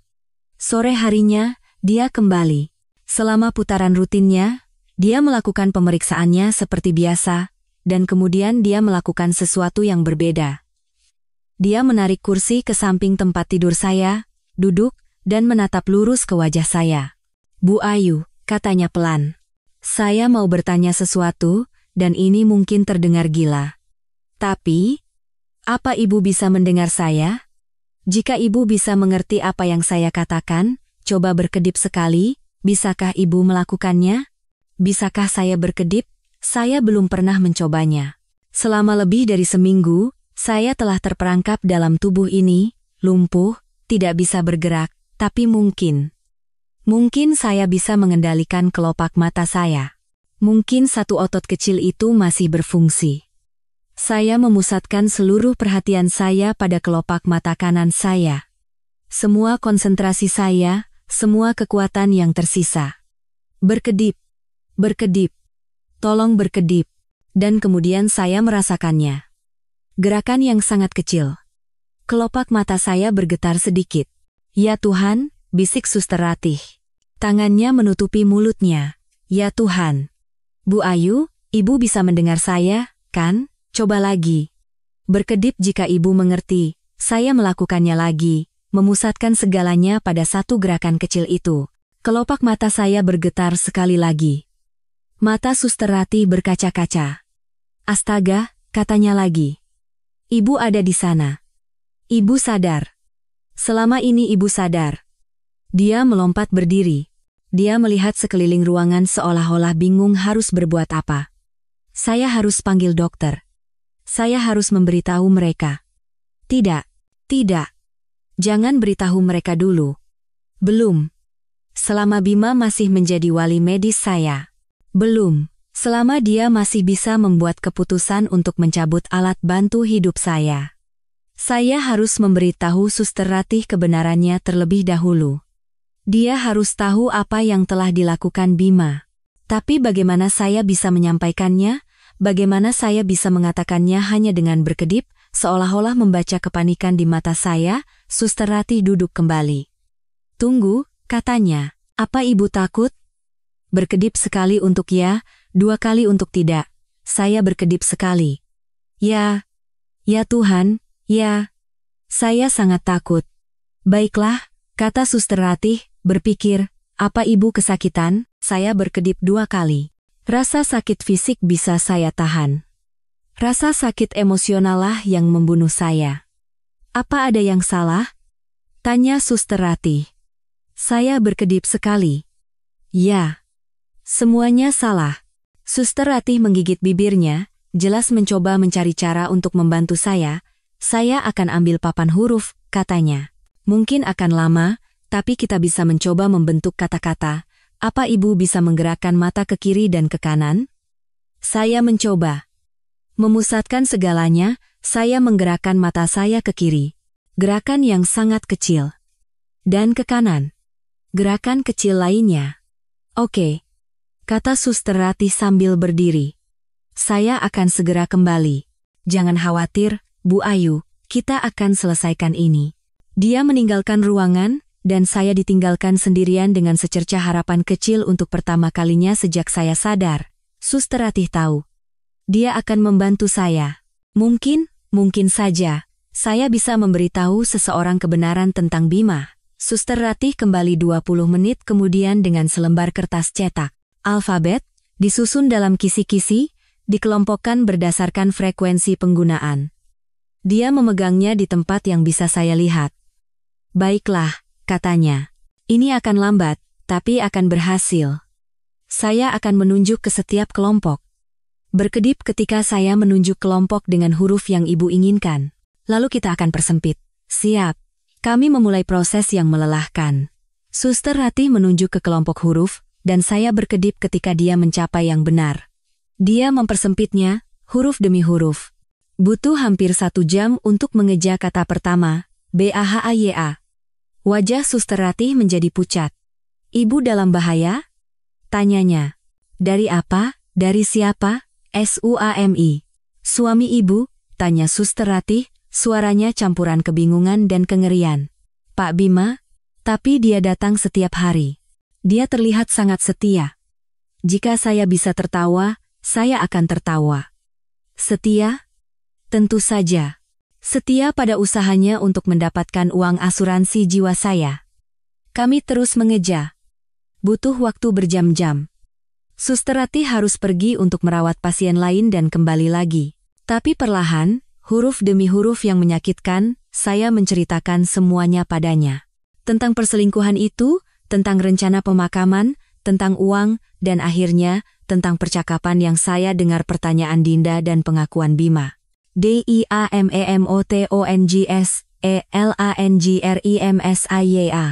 Sore harinya, dia kembali. Selama putaran rutinnya, dia melakukan pemeriksaannya seperti biasa, dan kemudian dia melakukan sesuatu yang berbeda. Dia menarik kursi ke samping tempat tidur saya, duduk, dan menatap lurus ke wajah saya. "Bu Ayu," katanya pelan. "Saya mau bertanya sesuatu, dan ini mungkin terdengar gila. Tapi, apa Ibu bisa mendengar saya? Jika Ibu bisa mengerti apa yang saya katakan, coba berkedip sekali, bisakah Ibu melakukannya?" "Bisakah saya berkedip? Saya belum pernah mencobanya. Selama lebih dari seminggu, saya telah terperangkap dalam tubuh ini, lumpuh, tidak bisa bergerak, tapi mungkin saya bisa mengendalikan kelopak mata saya. Mungkin satu otot kecil itu masih berfungsi." Saya memusatkan seluruh perhatian saya pada kelopak mata kanan saya. Semua konsentrasi saya, semua kekuatan yang tersisa. "Berkedip, berkedip, tolong berkedip." Dan kemudian saya merasakannya. Gerakan yang sangat kecil. Kelopak mata saya bergetar sedikit. "Ya Tuhan," bisik Suster Ratih. Tangannya menutupi mulutnya. "Ya Tuhan." "Bu Ayu, Ibu bisa mendengar saya, kan? Coba lagi. Berkedip jika Ibu mengerti." Saya melakukannya lagi, memusatkan segalanya pada satu gerakan kecil itu. Kelopak mata saya bergetar sekali lagi. Mata Suster Ratih berkaca-kaca. "Astaga," katanya lagi. "Ibu ada di sana. Ibu sadar. Selama ini Ibu sadar." Dia melompat berdiri. Dia melihat sekeliling ruangan seolah-olah bingung harus berbuat apa. "Saya harus panggil dokter. Saya harus memberitahu mereka." "Tidak, tidak. Jangan beritahu mereka dulu. Belum. Selama Bima masih menjadi wali medis saya. Belum. Selama dia masih bisa membuat keputusan untuk mencabut alat bantu hidup saya. Saya harus memberitahu Suster Ratih kebenarannya terlebih dahulu. Dia harus tahu apa yang telah dilakukan Bima. Tapi bagaimana saya bisa menyampaikannya? Bagaimana saya bisa mengatakannya hanya dengan berkedip, seolah-olah membaca kepanikan di mata saya?" Suster Ratih duduk kembali. "Tunggu," katanya. "Apa Ibu takut?" Berkedip sekali untuk ya, 2 kali untuk tidak. Saya berkedip sekali. Ya Tuhan, ya. Saya sangat takut." "Baiklah," kata Suster Ratih, berpikir, "apa Ibu kesakitan?" Saya berkedip 2 kali. Rasa sakit fisik bisa saya tahan. Rasa sakit emosional lah yang membunuh saya. "Apa ada yang salah?" tanya Suster Ratih. Saya berkedip sekali. "Ya." Semuanya salah. Suster Ratih menggigit bibirnya, jelas mencoba mencari cara untuk membantu saya. Saya akan ambil papan huruf, katanya. Mungkin akan lama, tapi kita bisa mencoba membentuk kata-kata. Apa ibu bisa menggerakkan mata ke kiri dan ke kanan? Saya mencoba. Memusatkan segalanya, saya menggerakkan mata saya ke kiri. Gerakan yang sangat kecil. Dan ke kanan. Gerakan kecil lainnya. Oke. Kata Suster Ratih sambil berdiri. Saya akan segera kembali. Jangan khawatir, Bu Ayu, kita akan selesaikan ini. Dia meninggalkan ruangan, dan saya ditinggalkan sendirian dengan secercah harapan kecil untuk pertama kalinya sejak saya sadar. Suster Ratih tahu. Dia akan membantu saya. Mungkin saja, saya bisa memberitahu seseorang kebenaran tentang Bima. Suster Ratih kembali 20 menit kemudian dengan selembar kertas cetak. Alfabet, disusun dalam kisi-kisi, dikelompokkan berdasarkan frekuensi penggunaan. Dia memegangnya di tempat yang bisa saya lihat. Baiklah, katanya. Ini akan lambat, tapi akan berhasil. Saya akan menunjuk ke setiap kelompok. Berkedip ketika saya menunjuk kelompok dengan huruf yang ibu inginkan. Lalu kita akan persempit. Siap. Kami memulai proses yang melelahkan. Suster Ratih menunjuk ke kelompok huruf, dan saya berkedip ketika dia mencapai yang benar. Dia mempersempitnya, huruf demi huruf. Butuh hampir 1 jam untuk mengeja kata pertama, BAHAYA. Wajah Suster Ratih menjadi pucat. Ibu dalam bahaya? Tanyanya. Dari apa? Dari siapa? SUAMI. Suami ibu? Tanya Suster Ratih. Suaranya campuran kebingungan dan kengerian. Pak Bima? Tapi dia datang setiap hari. Dia terlihat sangat setia. Jika saya bisa tertawa, saya akan tertawa. Setia? Tentu saja. Setia pada usahanya untuk mendapatkan uang asuransi jiwa saya. Kami terus mengeja. Butuh waktu berjam-jam. Suster Ratih harus pergi untuk merawat pasien lain dan kembali lagi. Tapi perlahan, huruf demi huruf yang menyakitkan, saya menceritakan semuanya padanya. Tentang perselingkuhan itu, tentang rencana pemakaman, tentang uang, dan akhirnya, tentang percakapan yang saya dengar pertanyaan Dinda dan pengakuan Bima. DIAMEMOTONGSELANGRIMSIYA.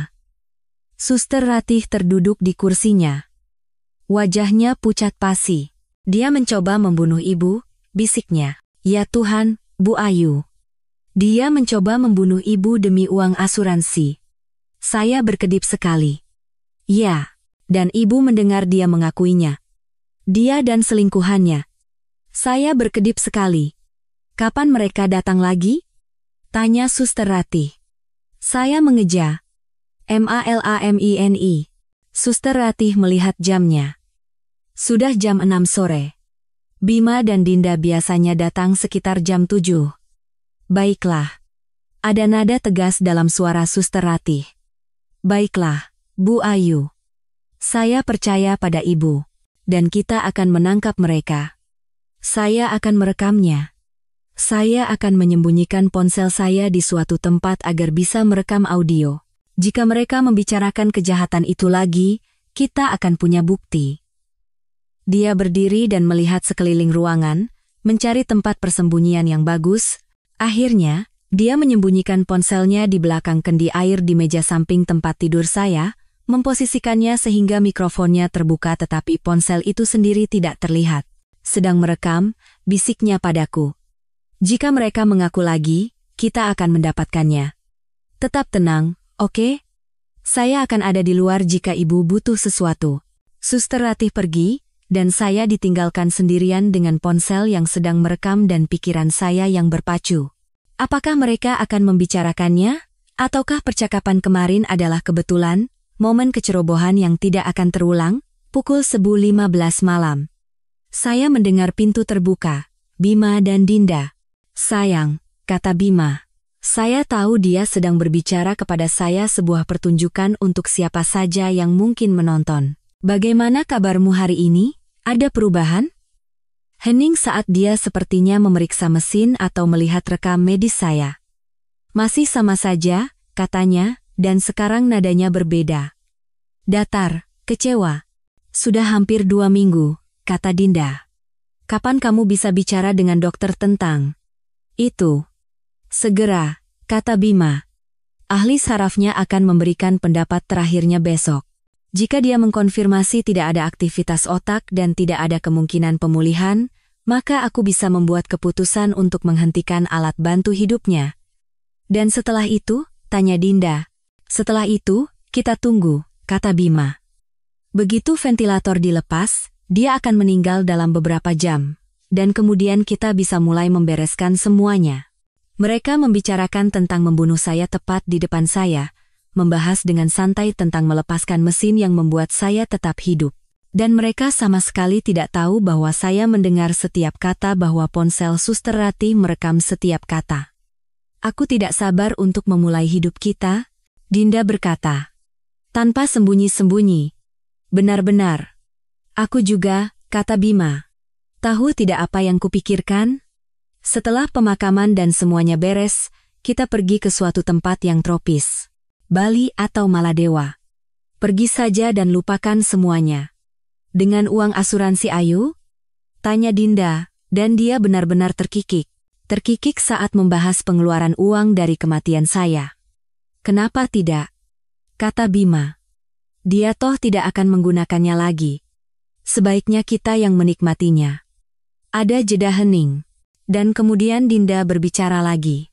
Suster Ratih terduduk di kursinya. Wajahnya pucat pasi. Dia mencoba membunuh ibu, bisiknya. Ya Tuhan, Bu Ayu. Dia mencoba membunuh ibu demi uang asuransi. Saya berkedip sekali. Ya, dan ibu mendengar dia mengakuinya. Dia dan selingkuhannya. Saya berkedip sekali. Kapan mereka datang lagi? Tanya Suster Ratih. Saya mengeja. MALAMINI. Suster Ratih melihat jamnya. Sudah jam 6 sore. Bima dan Dinda biasanya datang sekitar jam 7. Baiklah. Ada nada tegas dalam suara Suster Ratih. Baiklah, Bu Ayu. Saya percaya pada ibu. Dan kita akan menangkap mereka. Saya akan merekamnya. Saya akan menyembunyikan ponsel saya di suatu tempat agar bisa merekam audio. Jika mereka membicarakan kejahatan itu lagi, kita akan punya bukti. Dia berdiri dan melihat sekeliling ruangan, mencari tempat persembunyian yang bagus. Akhirnya, dia menyembunyikan ponselnya di belakang kendi air di meja samping tempat tidur saya, memposisikannya sehingga mikrofonnya terbuka tetapi ponsel itu sendiri tidak terlihat. Sedang merekam, bisiknya padaku. Jika mereka mengaku lagi, kita akan mendapatkannya. Tetap tenang, oke? Saya akan ada di luar jika ibu butuh sesuatu. Suster Ratih pergi, dan saya ditinggalkan sendirian dengan ponsel yang sedang merekam dan pikiran saya yang berpacu. Apakah mereka akan membicarakannya? Ataukah percakapan kemarin adalah kebetulan, momen kecerobohan yang tidak akan terulang? Pukul 11.15 malam. Saya mendengar pintu terbuka. Bima dan Dinda. Sayang, kata Bima. Saya tahu dia sedang berbicara kepada saya sebuah pertunjukan untuk siapa saja yang mungkin menonton. Bagaimana kabarmu hari ini? Ada perubahan? Hening saat dia sepertinya memeriksa mesin atau melihat rekam medis saya. Masih sama saja, katanya, dan sekarang nadanya berbeda. Datar, kecewa. Sudah hampir 2 minggu, kata Dinda. Kapan kamu bisa bicara dengan dokter tentang itu? Segera, kata Bima. Ahli sarafnya akan memberikan pendapat terakhirnya besok. Jika dia mengkonfirmasi tidak ada aktivitas otak dan tidak ada kemungkinan pemulihan, maka aku bisa membuat keputusan untuk menghentikan alat bantu hidupnya. Dan setelah itu, tanya Dinda. Setelah itu, kita tunggu, kata Bima. Begitu ventilator dilepas, dia akan meninggal dalam beberapa jam. Dan kemudian kita bisa mulai membereskan semuanya. Mereka membicarakan tentang membunuh saya tepat di depan saya, membahas dengan santai tentang melepaskan mesin yang membuat saya tetap hidup. Dan mereka sama sekali tidak tahu bahwa saya mendengar setiap kata bahwa ponsel Suster Ratih merekam setiap kata. Aku tidak sabar untuk memulai hidup kita, Dinda berkata. Tanpa sembunyi-sembunyi. Benar-benar. Aku juga, kata Bima. Tahu tidak apa yang kupikirkan? Setelah pemakaman dan semuanya beres, kita pergi ke suatu tempat yang tropis. Bali atau Maladewa. Pergi saja dan lupakan semuanya. Dengan uang asuransi Ayu? Tanya Dinda, dan dia benar-benar terkikik. Terkikik saat membahas pengeluaran uang dari kematian saya. Kenapa tidak? Kata Bima. Dia toh tidak akan menggunakannya lagi. Sebaiknya kita yang menikmatinya. Ada jeda hening. Dan kemudian Dinda berbicara lagi.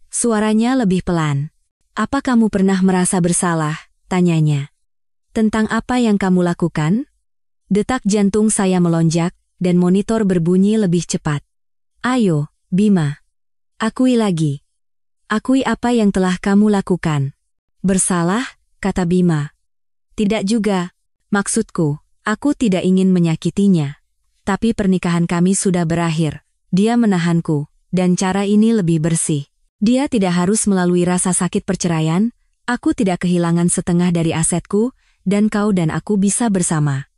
Suaranya lebih pelan. Apa kamu pernah merasa bersalah? Tanyanya. Tentang apa yang kamu lakukan? Detak jantung saya melonjak, dan monitor berbunyi lebih cepat. Ayo, Bima. Akui lagi. Akui apa yang telah kamu lakukan. Bersalah, kata Bima. Tidak juga. Maksudku, aku tidak ingin menyakitinya. Tapi pernikahan kami sudah berakhir. Dia menahanku, dan cara ini lebih bersih. Dia tidak harus melalui rasa sakit perceraian, aku tidak kehilangan setengah dari asetku, dan kau dan aku bisa bersama.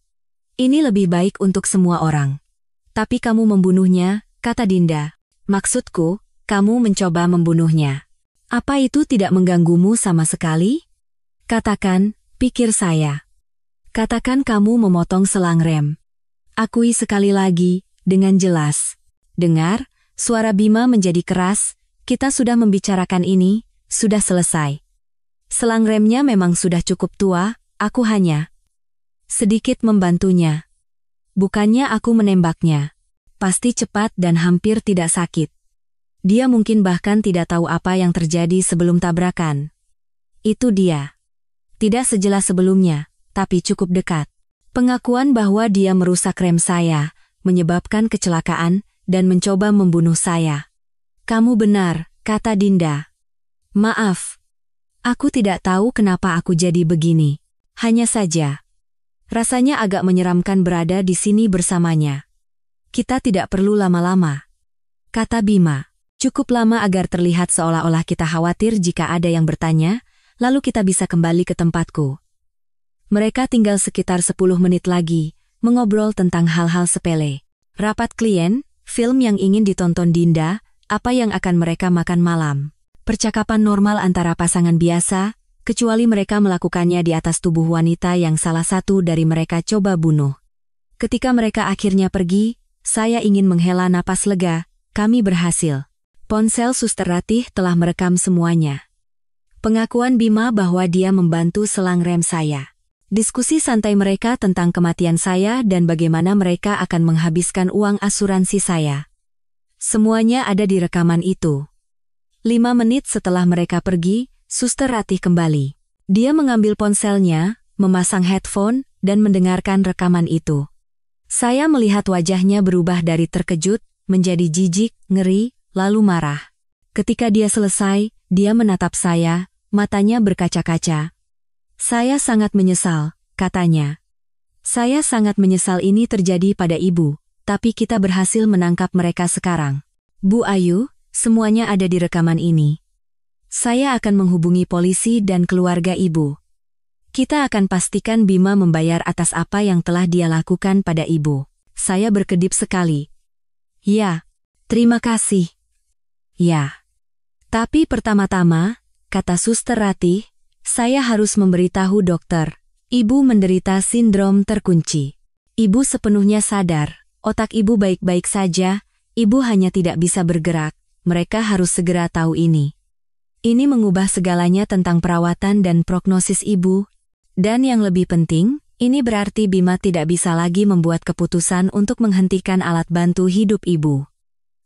Ini lebih baik untuk semua orang. Tapi kamu membunuhnya, kata Dinda. Maksudku, kamu mencoba membunuhnya. Apa itu tidak mengganggumu sama sekali? Katakan, pikir saya. Katakan kamu memotong selang rem. Akui sekali lagi, dengan jelas. Dengar, suara Bima menjadi keras, kita sudah membicarakan ini, sudah selesai. Selang remnya memang sudah cukup tua, aku hanya sedikit membantunya. Bukannya aku menembaknya. Pasti cepat dan hampir tidak sakit. Dia mungkin bahkan tidak tahu apa yang terjadi sebelum tabrakan. Itu dia. Tidak sejelas sebelumnya, tapi cukup dekat. Pengakuan bahwa dia merusak rem saya, menyebabkan kecelakaan, dan mencoba membunuh saya. Kamu benar, kata Dinda. Maaf. Aku tidak tahu kenapa aku jadi begini. Hanya saja. Rasanya agak menyeramkan berada di sini bersamanya. Kita tidak perlu lama-lama. Kata Bima. Cukup lama agar terlihat seolah-olah kita khawatir jika ada yang bertanya, lalu kita bisa kembali ke tempatku. Mereka tinggal sekitar 10 menit lagi, mengobrol tentang hal-hal sepele. Rapat klien, film yang ingin ditonton Dinda, apa yang akan mereka makan malam. Percakapan normal antara pasangan biasa, kecuali mereka melakukannya di atas tubuh wanita yang salah satu dari mereka coba bunuh. Ketika mereka akhirnya pergi, saya ingin menghela napas lega, kami berhasil. Ponsel Suster Ratih telah merekam semuanya. Pengakuan Bima bahwa dia membantu selang rem saya. Diskusi santai mereka tentang kematian saya dan bagaimana mereka akan menghabiskan uang asuransi saya. Semuanya ada di rekaman itu. 5 menit setelah mereka pergi, Suster Ratih kembali. Dia mengambil ponselnya, memasang headphone, dan mendengarkan rekaman itu. Saya melihat wajahnya berubah dari terkejut, menjadi jijik, ngeri, lalu marah. Ketika dia selesai, dia menatap saya, matanya berkaca-kaca. Saya sangat menyesal, katanya. Saya sangat menyesal ini terjadi pada ibu, tapi kita berhasil menangkap mereka sekarang. Bu Ayu, semuanya ada di rekaman ini. Saya akan menghubungi polisi dan keluarga ibu. Kita akan pastikan Bima membayar atas apa yang telah dia lakukan pada ibu. Saya berkedip sekali. Ya, terima kasih. Ya. Tapi pertama-tama, kata Suster Ratih, saya harus memberitahu dokter. Ibu menderita sindrom terkunci. Ibu sepenuhnya sadar, otak ibu baik-baik saja, ibu hanya tidak bisa bergerak, mereka harus segera tahu ini. Ini mengubah segalanya tentang perawatan dan prognosis ibu. Dan yang lebih penting, ini berarti Bima tidak bisa lagi membuat keputusan untuk menghentikan alat bantu hidup ibu.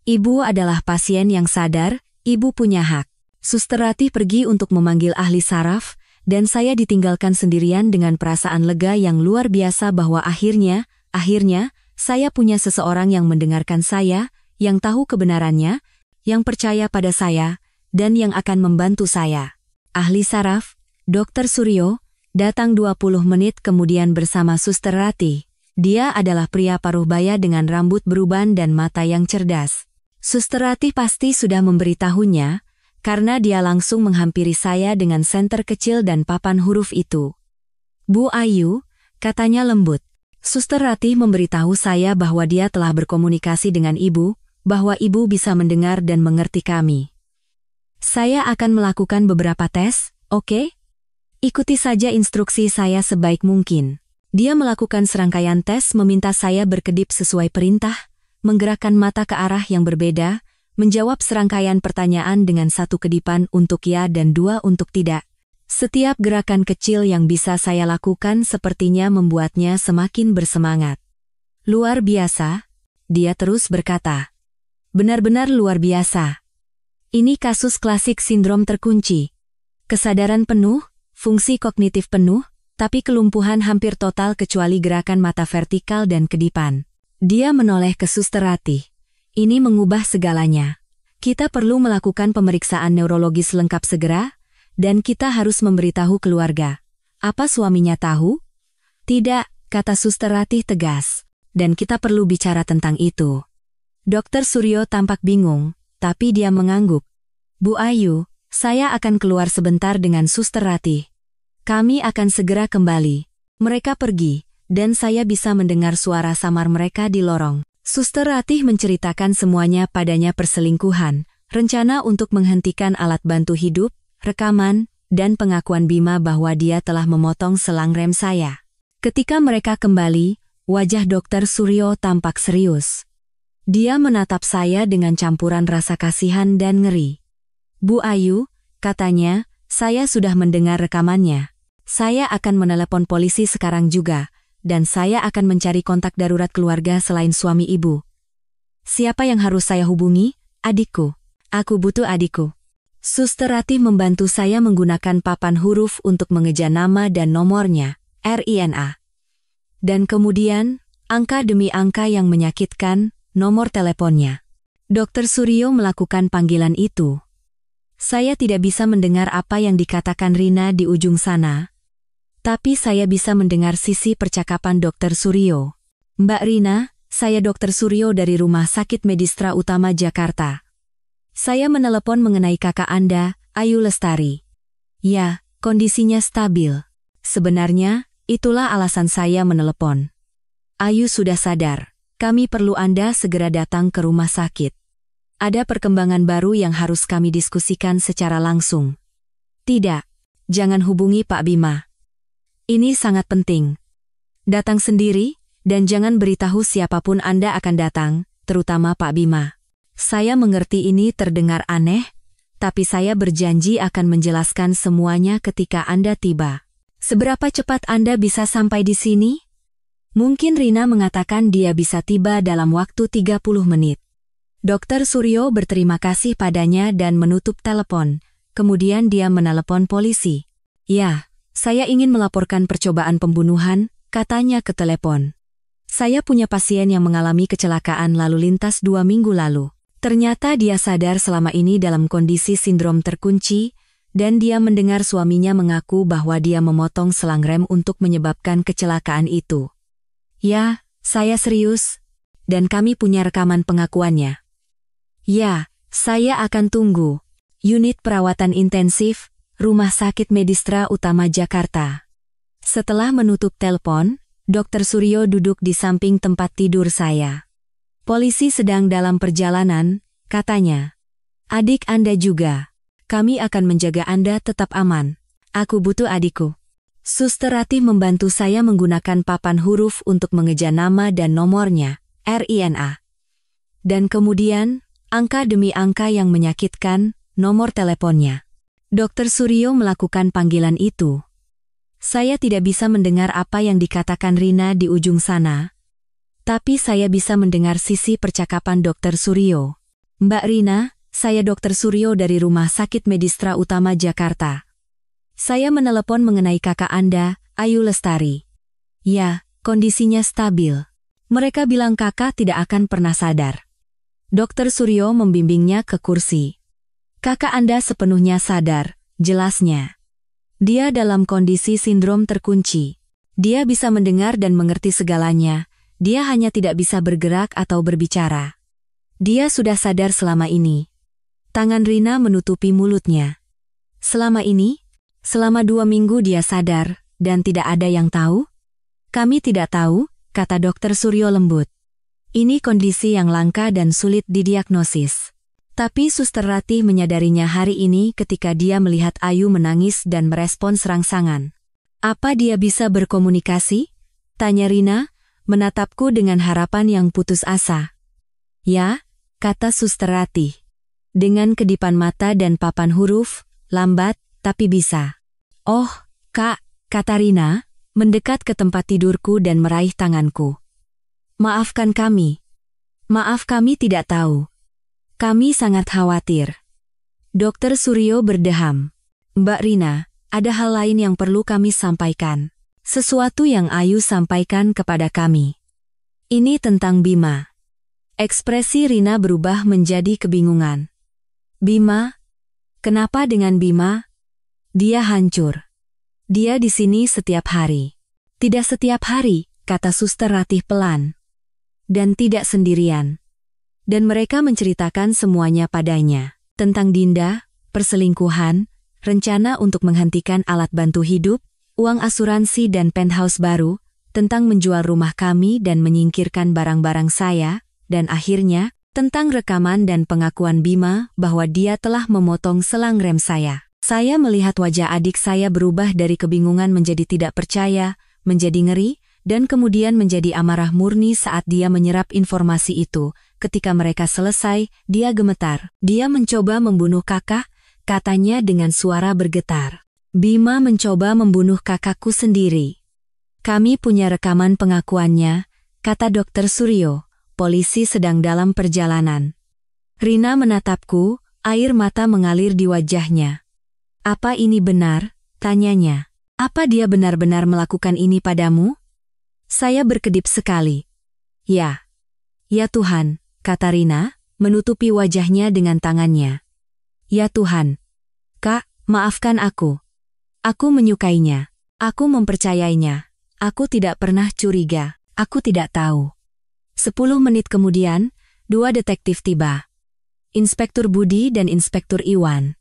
Ibu adalah pasien yang sadar, ibu punya hak. Suster Ratih pergi untuk memanggil ahli saraf, dan saya ditinggalkan sendirian dengan perasaan lega yang luar biasa bahwa akhirnya, saya punya seseorang yang mendengarkan saya, yang tahu kebenarannya, yang percaya pada saya, dan yang akan membantu saya. Ahli saraf, Dr. Suryo, datang 20 menit kemudian bersama Suster Ratih. Dia adalah pria paruh baya dengan rambut beruban dan mata yang cerdas. Suster Ratih pasti sudah memberitahunya, karena dia langsung menghampiri saya dengan senter kecil dan papan huruf itu. Bu Ayu, katanya lembut. Suster Ratih memberitahu saya bahwa dia telah berkomunikasi dengan ibu, bahwa ibu bisa mendengar dan mengerti kami. Saya akan melakukan beberapa tes, oke? Ikuti saja instruksi saya sebaik mungkin. Dia melakukan serangkaian tes meminta saya berkedip sesuai perintah, menggerakkan mata ke arah yang berbeda, menjawab serangkaian pertanyaan dengan satu kedipan untuk ya dan dua untuk tidak. Setiap gerakan kecil yang bisa saya lakukan sepertinya membuatnya semakin bersemangat. Luar biasa, dia terus berkata. Benar-benar luar biasa. Ini kasus klasik sindrom terkunci. Kesadaran penuh, fungsi kognitif penuh, tapi kelumpuhan hampir total kecuali gerakan mata vertikal dan kedipan. Dia menoleh ke Suster Ratih. Ini mengubah segalanya. Kita perlu melakukan pemeriksaan neurologis lengkap segera, dan kita harus memberitahu keluarga. Apa suaminya tahu? Tidak, kata Suster Ratih tegas. Dan kita perlu bicara tentang itu. Dr. Suryo tampak bingung, tapi dia mengangguk. Bu Ayu, saya akan keluar sebentar dengan Suster Ratih. Kami akan segera kembali. Mereka pergi, dan saya bisa mendengar suara samar mereka di lorong. Suster Ratih menceritakan semuanya padanya perselingkuhan, rencana untuk menghentikan alat bantu hidup, rekaman, dan pengakuan Bima bahwa dia telah memotong selang rem saya. Ketika mereka kembali, wajah Dr. Suryo tampak serius. Dia menatap saya dengan campuran rasa kasihan dan ngeri. Bu Ayu, katanya, saya sudah mendengar rekamannya. Saya akan menelepon polisi sekarang juga. Dan saya akan mencari kontak darurat keluarga selain suami ibu. Siapa yang harus saya hubungi? Adikku. Aku butuh adikku. Suster Ratih membantu saya menggunakan papan huruf untuk mengeja nama dan nomornya, RINA. Dan kemudian, angka demi angka yang menyakitkan, nomor teleponnya. Dr. Suryo melakukan panggilan itu. Saya tidak bisa mendengar apa yang dikatakan Rina di ujung sana. Tapi saya bisa mendengar sisi percakapan Dr. Suryo. Mbak Rina, saya Dr. Suryo dari Rumah Sakit Medistra Utama Jakarta. Saya menelepon mengenai kakak Anda, Ayu Lestari. Ya, kondisinya stabil. Sebenarnya, itulah alasan saya menelepon. Ayu sudah sadar. Kami perlu Anda segera datang ke rumah sakit. Ada perkembangan baru yang harus kami diskusikan secara langsung. Tidak, jangan hubungi Pak Bima. Ini sangat penting. Datang sendiri, dan jangan beritahu siapapun Anda akan datang, terutama Pak Bima. Saya mengerti ini terdengar aneh, tapi saya berjanji akan menjelaskan semuanya ketika Anda tiba. Seberapa cepat Anda bisa sampai di sini? Mungkin Rina mengatakan dia bisa tiba dalam waktu 30 menit. Dr. Suryo berterima kasih padanya dan menutup telepon. Kemudian dia menelepon polisi. Ya. Saya ingin melaporkan percobaan pembunuhan, katanya ke telepon. Saya punya pasien yang mengalami kecelakaan lalu lintas 2 minggu lalu. Ternyata dia sadar selama ini dalam kondisi sindrom terkunci, dan dia mendengar suaminya mengaku bahwa dia memotong selang rem untuk menyebabkan kecelakaan itu. Ya, saya serius, dan kami punya rekaman pengakuannya. Ya, saya akan tunggu. Unit perawatan intensif, Rumah Sakit Medistra Utama Jakarta. Setelah menutup telepon, Dr. Suryo duduk di samping tempat tidur saya. Polisi sedang dalam perjalanan, katanya. Adik Anda juga. Kami akan menjaga Anda tetap aman. Aku butuh adikku. Suster Ratih membantu saya menggunakan papan huruf untuk mengeja nama dan nomornya, RINA. Dan kemudian, angka demi angka yang menyakitkan, nomor teleponnya. Dr. Suryo melakukan panggilan itu. Saya tidak bisa mendengar apa yang dikatakan Rina di ujung sana, tapi saya bisa mendengar sisi percakapan Dr. Suryo. Mbak Rina, saya Dr. Suryo dari Rumah Sakit Medistra Utama Jakarta. Saya menelepon mengenai kakak Anda, Ayu Lestari. Ya, kondisinya stabil. Mereka bilang kakak tidak akan pernah sadar. Dr. Suryo membimbingnya ke kursi. Kakak Anda sepenuhnya sadar, jelasnya. Dia dalam kondisi sindrom terkunci. Dia bisa mendengar dan mengerti segalanya, dia hanya tidak bisa bergerak atau berbicara. Dia sudah sadar selama ini. Tangan Rina menutupi mulutnya. Selama ini? Selama 2 minggu dia sadar, dan tidak ada yang tahu? Kami tidak tahu, kata Dr. Suryo lembut. Ini kondisi yang langka dan sulit didiagnosis. Tapi Suster Ratih menyadarinya hari ini ketika dia melihat Ayu menangis dan merespons rangsangan. Apa dia bisa berkomunikasi? Tanya Rina, menatapku dengan harapan yang putus asa. Ya, kata Suster Ratih. Dengan kedipan mata dan papan huruf, lambat, tapi bisa. Oh, Kak, kata Rina, mendekat ke tempat tidurku dan meraih tanganku. Maafkan kami. Maaf kami tidak tahu. Kami sangat khawatir. Dr. Suryo berdeham. Mbak Rina, ada hal lain yang perlu kami sampaikan. Sesuatu yang Ayu sampaikan kepada kami. Ini tentang Bima. Ekspresi Rina berubah menjadi kebingungan. Bima? Kenapa dengan Bima? Dia hancur. Dia di sini setiap hari. Tidak setiap hari, kata Suster Ratih pelan. Dan tidak sendirian. Dan mereka menceritakan semuanya padanya. Tentang Dinda, perselingkuhan, rencana untuk menghentikan alat bantu hidup, uang asuransi dan penthouse baru, tentang menjual rumah kami dan menyingkirkan barang-barang saya, dan akhirnya, tentang rekaman dan pengakuan Bima bahwa dia telah memotong selang rem saya. Saya melihat wajah adik saya berubah dari kebingungan menjadi tidak percaya, menjadi ngeri, dan kemudian menjadi amarah murni saat dia menyerap informasi itu. Ketika mereka selesai, dia gemetar. Dia mencoba membunuh kakak, katanya dengan suara bergetar. Bima mencoba membunuh kakakku sendiri. Kami punya rekaman pengakuannya, kata Dr. Suryo. Polisi sedang dalam perjalanan. Rina menatapku, air mata mengalir di wajahnya. Apa ini benar? Tanyanya. Apa dia benar-benar melakukan ini padamu? Saya berkedip sekali. Ya. Ya Tuhan, kata Rina, menutupi wajahnya dengan tangannya. Ya Tuhan. Kak, maafkan aku. Aku menyukainya. Aku mempercayainya. Aku tidak pernah curiga. Aku tidak tahu. 10 menit kemudian, 2 detektif tiba. Inspektur Budi dan Inspektur Iwan.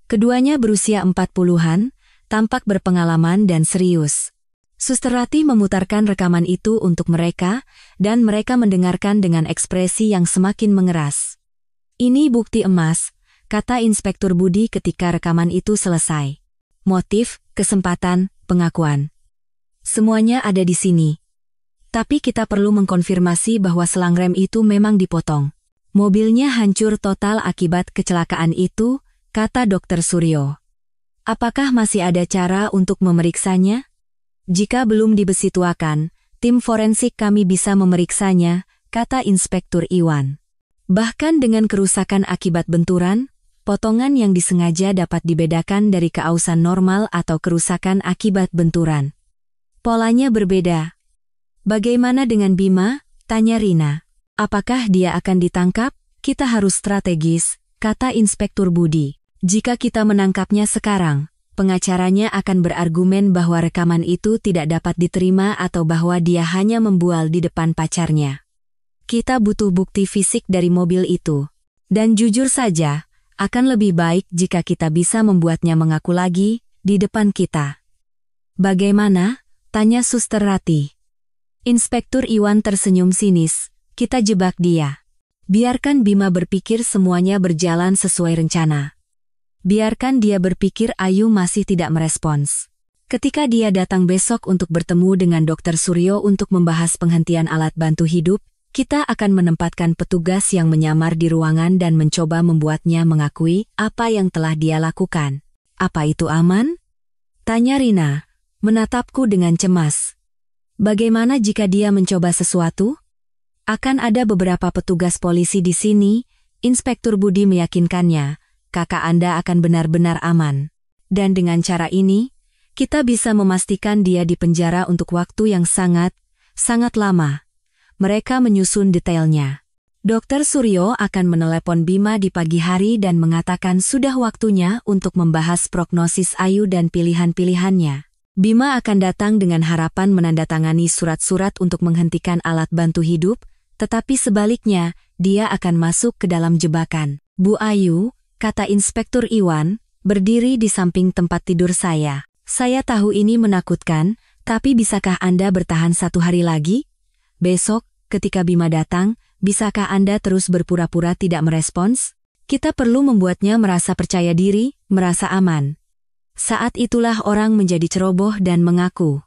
Keduanya berusia 40-an, tampak berpengalaman dan serius. Suster Ratih memutarkan rekaman itu untuk mereka, dan mereka mendengarkan dengan ekspresi yang semakin mengeras. Ini bukti emas, kata Inspektur Budi ketika rekaman itu selesai. Motif, kesempatan, pengakuan. Semuanya ada di sini. Tapi kita perlu mengkonfirmasi bahwa selang rem itu memang dipotong. Mobilnya hancur total akibat kecelakaan itu, kata Dr. Suryo. Apakah masih ada cara untuk memeriksanya? Jika belum dibesituakan, tim forensik kami bisa memeriksanya, kata Inspektur Iwan. Bahkan dengan kerusakan akibat benturan, potongan yang disengaja dapat dibedakan dari keausan normal atau kerusakan akibat benturan. Polanya berbeda. Bagaimana dengan Bima? Tanya Rina. Apakah dia akan ditangkap? Kita harus strategis, kata Inspektur Budi. Jika kita menangkapnya sekarang, pengacaranya akan berargumen bahwa rekaman itu tidak dapat diterima atau bahwa dia hanya membual di depan pacarnya. Kita butuh bukti fisik dari mobil itu. Dan jujur saja, akan lebih baik jika kita bisa membuatnya mengaku lagi di depan kita. Bagaimana? Tanya Suster Ratih. Inspektur Iwan tersenyum sinis. Kita jebak dia. Biarkan Bima berpikir semuanya berjalan sesuai rencana. Biarkan dia berpikir Ayu masih tidak merespons. Ketika dia datang besok untuk bertemu dengan Dr. Suryo untuk membahas penghentian alat bantu hidup, kita akan menempatkan petugas yang menyamar di ruangan dan mencoba membuatnya mengakui apa yang telah dia lakukan. Apa itu aman? Tanya Rina, menatapku dengan cemas. Bagaimana jika dia mencoba sesuatu? Akan ada beberapa petugas polisi di sini, Inspektur Budi meyakinkannya, kakak Anda akan benar-benar aman. Dan dengan cara ini, kita bisa memastikan dia di penjara untuk waktu yang sangat lama. Mereka menyusun detailnya. Dr. Suryo akan menelepon Bima di pagi hari dan mengatakan sudah waktunya untuk membahas prognosis Ayu dan pilihan-pilihannya. Bima akan datang dengan harapan menandatangani surat-surat untuk menghentikan alat bantu hidup, tetapi sebaliknya, dia akan masuk ke dalam jebakan. Bu Ayu, kata Inspektur Iwan, berdiri di samping tempat tidur saya. Saya tahu ini menakutkan, tapi bisakah Anda bertahan 1 hari lagi? Besok, ketika Bima datang, bisakah Anda terus berpura-pura tidak merespons? Kita perlu membuatnya merasa percaya diri, merasa aman. Saat itulah orang menjadi ceroboh dan mengaku.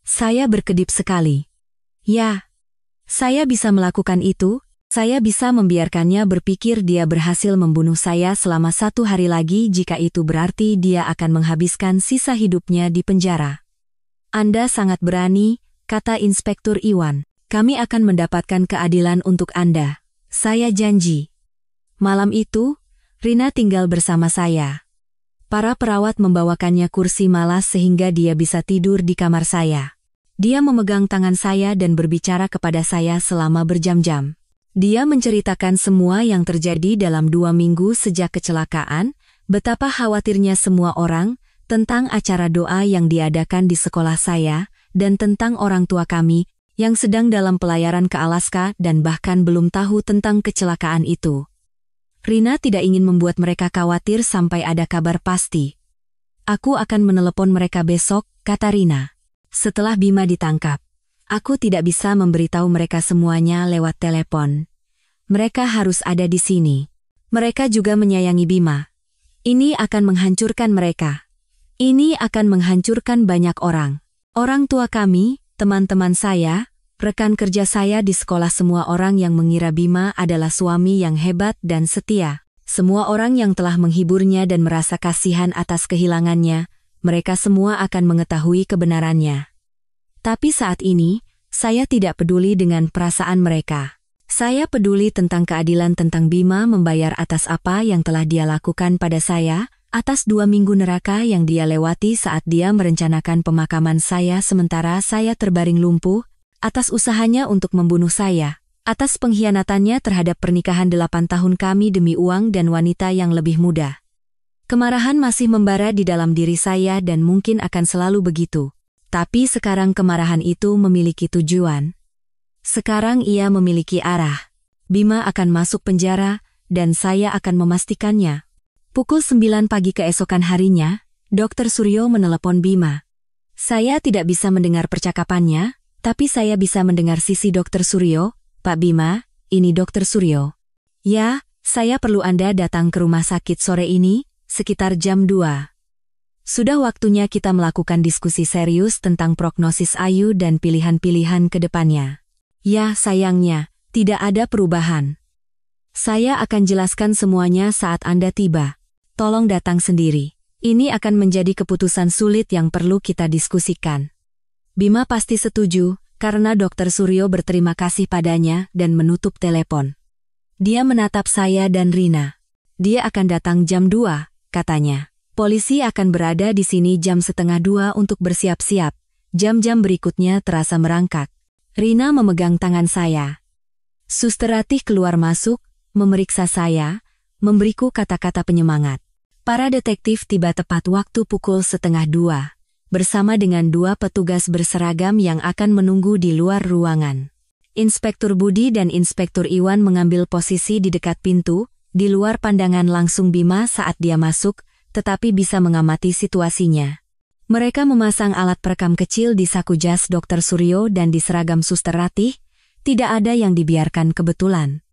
Saya berkedip sekali. Ya, saya bisa melakukan itu, saya bisa membiarkannya berpikir dia berhasil membunuh saya selama 1 hari lagi jika itu berarti dia akan menghabiskan sisa hidupnya di penjara. Anda sangat berani, kata Inspektur Iwan. Kami akan mendapatkan keadilan untuk Anda. Saya janji. Malam itu, Rina tinggal bersama saya. Para perawat membawakannya kursi malas sehingga dia bisa tidur di kamar saya. Dia memegang tangan saya dan berbicara kepada saya selama berjam-jam. Dia menceritakan semua yang terjadi dalam 2 minggu sejak kecelakaan, betapa khawatirnya semua orang, tentang acara doa yang diadakan di sekolah saya, dan tentang orang tua kami, yang sedang dalam pelayaran ke Alaska dan bahkan belum tahu tentang kecelakaan itu. Rina tidak ingin membuat mereka khawatir sampai ada kabar pasti. Aku akan menelepon mereka besok, kata Rina. Setelah Bima ditangkap, aku tidak bisa memberitahu mereka semuanya lewat telepon. Mereka harus ada di sini. Mereka juga menyayangi Bima. Ini akan menghancurkan mereka. Ini akan menghancurkan banyak orang. Orang tua kami, teman-teman saya, rekan kerja saya di sekolah, semua orang yang mengira Bima adalah suami yang hebat dan setia. Semua orang yang telah menghiburnya dan merasa kasihan atas kehilangannya, mereka semua akan mengetahui kebenarannya. Tapi saat ini, saya tidak peduli dengan perasaan mereka. Saya peduli tentang keadilan, tentang Bima membayar atas apa yang telah dia lakukan pada saya, atas 2 minggu neraka yang dia lewati saat dia merencanakan pemakaman saya sementara saya terbaring lumpuh, atas usahanya untuk membunuh saya, atas pengkhianatannya terhadap pernikahan 8 tahun kami demi uang dan wanita yang lebih muda. Kemarahan masih membara di dalam diri saya dan mungkin akan selalu begitu. Tapi sekarang kemarahan itu memiliki tujuan. Sekarang ia memiliki arah. Bima akan masuk penjara, dan saya akan memastikannya. Pukul 9 pagi keesokan harinya, Dr. Suryo menelepon Bima. Saya tidak bisa mendengar percakapannya, tapi saya bisa mendengar sisi Dr. Suryo. Pak Bima, ini Dr. Suryo. Ya, saya perlu Anda datang ke rumah sakit sore ini, sekitar jam 2. Sudah waktunya kita melakukan diskusi serius tentang prognosis Ayu dan pilihan-pilihan ke depannya. Ya, sayangnya, tidak ada perubahan. Saya akan jelaskan semuanya saat Anda tiba. Tolong datang sendiri. Ini akan menjadi keputusan sulit yang perlu kita diskusikan. Bima pasti setuju, karena Dr. Suryo berterima kasih padanya dan menutup telepon. Dia menatap saya dan Rina. Dia akan datang jam 2, katanya. Polisi akan berada di sini jam 1:30 untuk bersiap-siap. Jam-jam berikutnya terasa merangkak. Rina memegang tangan saya. Suster Ratih keluar masuk, memeriksa saya, memberiku kata-kata penyemangat. Para detektif tiba tepat waktu pukul 1:30, bersama dengan 2 petugas berseragam yang akan menunggu di luar ruangan. Inspektur Budi dan Inspektur Iwan mengambil posisi di dekat pintu, di luar pandangan langsung Bima saat dia masuk, tetapi bisa mengamati situasinya. Mereka memasang alat perekam kecil di saku jas Dr. Suryo dan di seragam Suster Ratih, tidak ada yang dibiarkan kebetulan.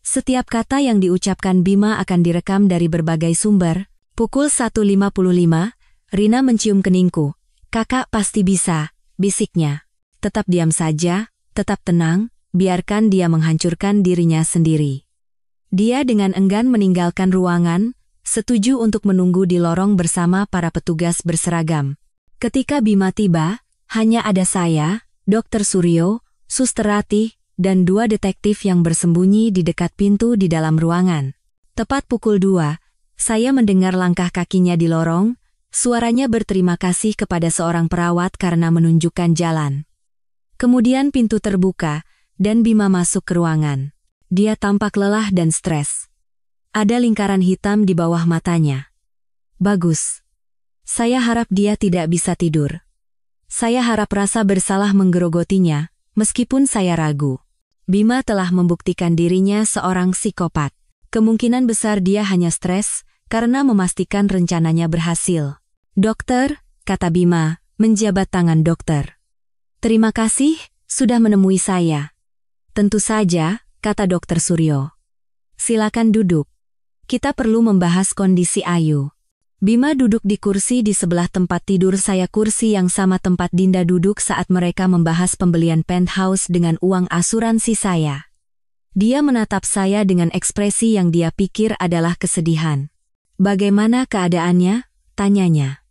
Setiap kata yang diucapkan Bima akan direkam dari berbagai sumber. Pukul 1:55, Rina mencium keningku. Kakak pasti bisa, bisiknya. Tetap diam saja, tetap tenang, biarkan dia menghancurkan dirinya sendiri. Dia dengan enggan meninggalkan ruangan, setuju untuk menunggu di lorong bersama para petugas berseragam. Ketika Bima tiba, hanya ada saya, Dr. Suryo, Suster Ratih, dan 2 detektif yang bersembunyi di dekat pintu di dalam ruangan. Tepat pukul 2, saya mendengar langkah kakinya di lorong, suaranya berterima kasih kepada seorang perawat karena menunjukkan jalan. Kemudian pintu terbuka, dan Bima masuk ke ruangan. Dia tampak lelah dan stres. Ada lingkaran hitam di bawah matanya. Bagus. Saya harap dia tidak bisa tidur. Saya harap rasa bersalah menggerogotinya, meskipun saya ragu. Bima telah membuktikan dirinya seorang psikopat. Kemungkinan besar dia hanya stres, karena memastikan rencananya berhasil. Dokter, kata Bima, menjabat tangan dokter. Terima kasih, sudah menemui saya. Tentu saja, kata Dr. Suryo. Silakan duduk. Kita perlu membahas kondisi Ayu. Bima duduk di kursi di sebelah tempat tidur saya, kursi yang sama tempat Dinda duduk saat mereka membahas pembelian penthouse dengan uang asuransi saya. Dia menatap saya dengan ekspresi yang dia pikir adalah kesedihan. Bagaimana keadaannya? Tanyanya.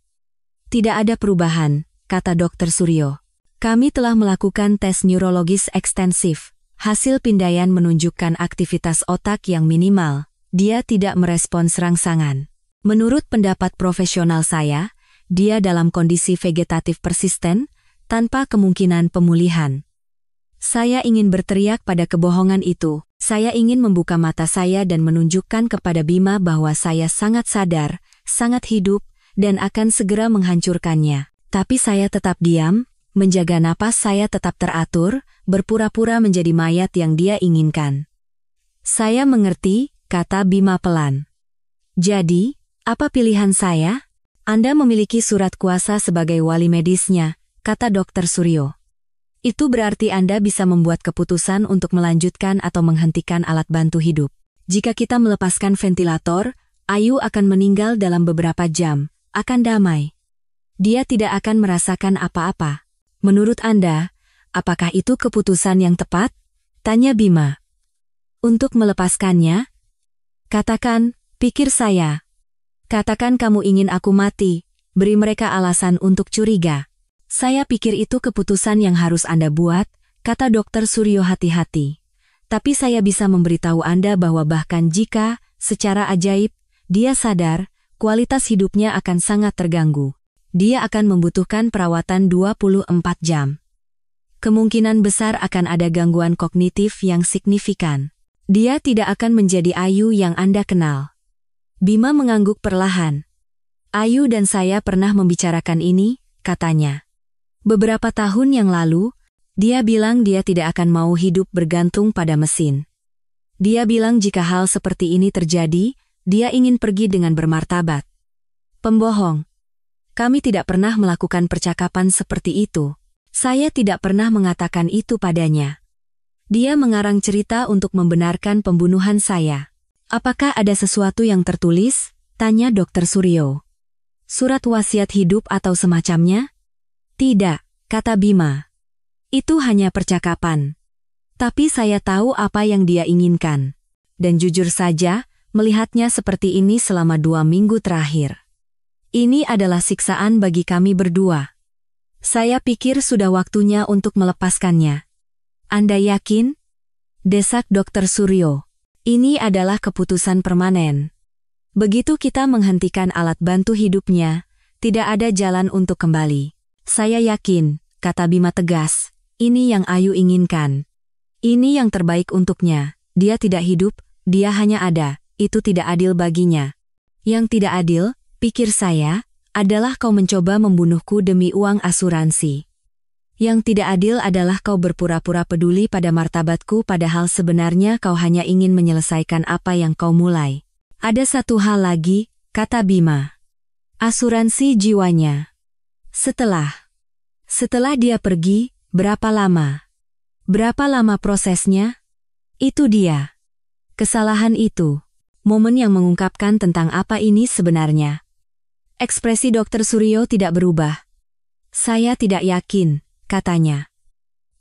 Tidak ada perubahan, kata Dr. Suryo. Kami telah melakukan tes neurologis ekstensif. Hasil pindaian menunjukkan aktivitas otak yang minimal. Dia tidak merespons rangsangan. Menurut pendapat profesional saya, dia dalam kondisi vegetatif persisten, tanpa kemungkinan pemulihan. Saya ingin berteriak pada kebohongan itu. Saya ingin membuka mata saya dan menunjukkan kepada Bima bahwa saya sangat sadar, sangat hidup, dan akan segera menghancurkannya. Tapi saya tetap diam, menjaga napas saya tetap teratur, berpura-pura menjadi mayat yang dia inginkan. Saya mengerti, kata Bima pelan. Jadi, apa pilihan saya? Anda memiliki surat kuasa sebagai wali medisnya, kata Dr. Suryo. Itu berarti Anda bisa membuat keputusan untuk melanjutkan atau menghentikan alat bantu hidup. Jika kita melepaskan ventilator, Ayu akan meninggal dalam beberapa jam, akan damai. Dia tidak akan merasakan apa-apa. Menurut Anda, apakah itu keputusan yang tepat? Tanya Bima. Untuk melepaskannya? Katakan, pikir saya. Katakan kamu ingin aku mati, beri mereka alasan untuk curiga. Saya pikir itu keputusan yang harus Anda buat, kata Dr. Suryo hati-hati. Tapi saya bisa memberitahu Anda bahwa bahkan jika, secara ajaib, dia sadar, kualitas hidupnya akan sangat terganggu. Dia akan membutuhkan perawatan 24 jam. Kemungkinan besar akan ada gangguan kognitif yang signifikan. Dia tidak akan menjadi Ayu yang Anda kenal. Bima mengangguk perlahan. Ayu dan saya pernah membicarakan ini, katanya. Beberapa tahun yang lalu, dia bilang dia tidak akan mau hidup bergantung pada mesin. Dia bilang jika hal seperti ini terjadi, dia ingin pergi dengan bermartabat. Pembohong. Kami tidak pernah melakukan percakapan seperti itu. Saya tidak pernah mengatakan itu padanya. Dia mengarang cerita untuk membenarkan pembunuhan saya. Apakah ada sesuatu yang tertulis? Tanya Dr. Suryo. Surat wasiat hidup atau semacamnya? Tidak, kata Bima. Itu hanya percakapan. Tapi saya tahu apa yang dia inginkan. Dan jujur saja, melihatnya seperti ini selama 2 minggu terakhir. Ini adalah siksaan bagi kami berdua. Saya pikir sudah waktunya untuk melepaskannya. Anda yakin? Desak Dr. Suryo. Ini adalah keputusan permanen. Begitu kita menghentikan alat bantu hidupnya, tidak ada jalan untuk kembali. Saya yakin, kata Bima tegas, ini yang Ayu inginkan. Ini yang terbaik untuknya. Dia tidak hidup, dia hanya ada. Itu tidak adil baginya. Yang tidak adil, pikir saya, adalah kau mencoba membunuhku demi uang asuransi. Yang tidak adil adalah kau berpura-pura peduli pada martabatku padahal sebenarnya kau hanya ingin menyelesaikan apa yang kau mulai. Ada satu hal lagi, kata Bima. Asuransi jiwanya. Setelah dia pergi, berapa lama? Berapa lama prosesnya? Itu dia. Kesalahan itu. Momen yang mengungkapkan tentang apa ini sebenarnya. Ekspresi Dr. Suryo tidak berubah. Saya tidak yakin, katanya.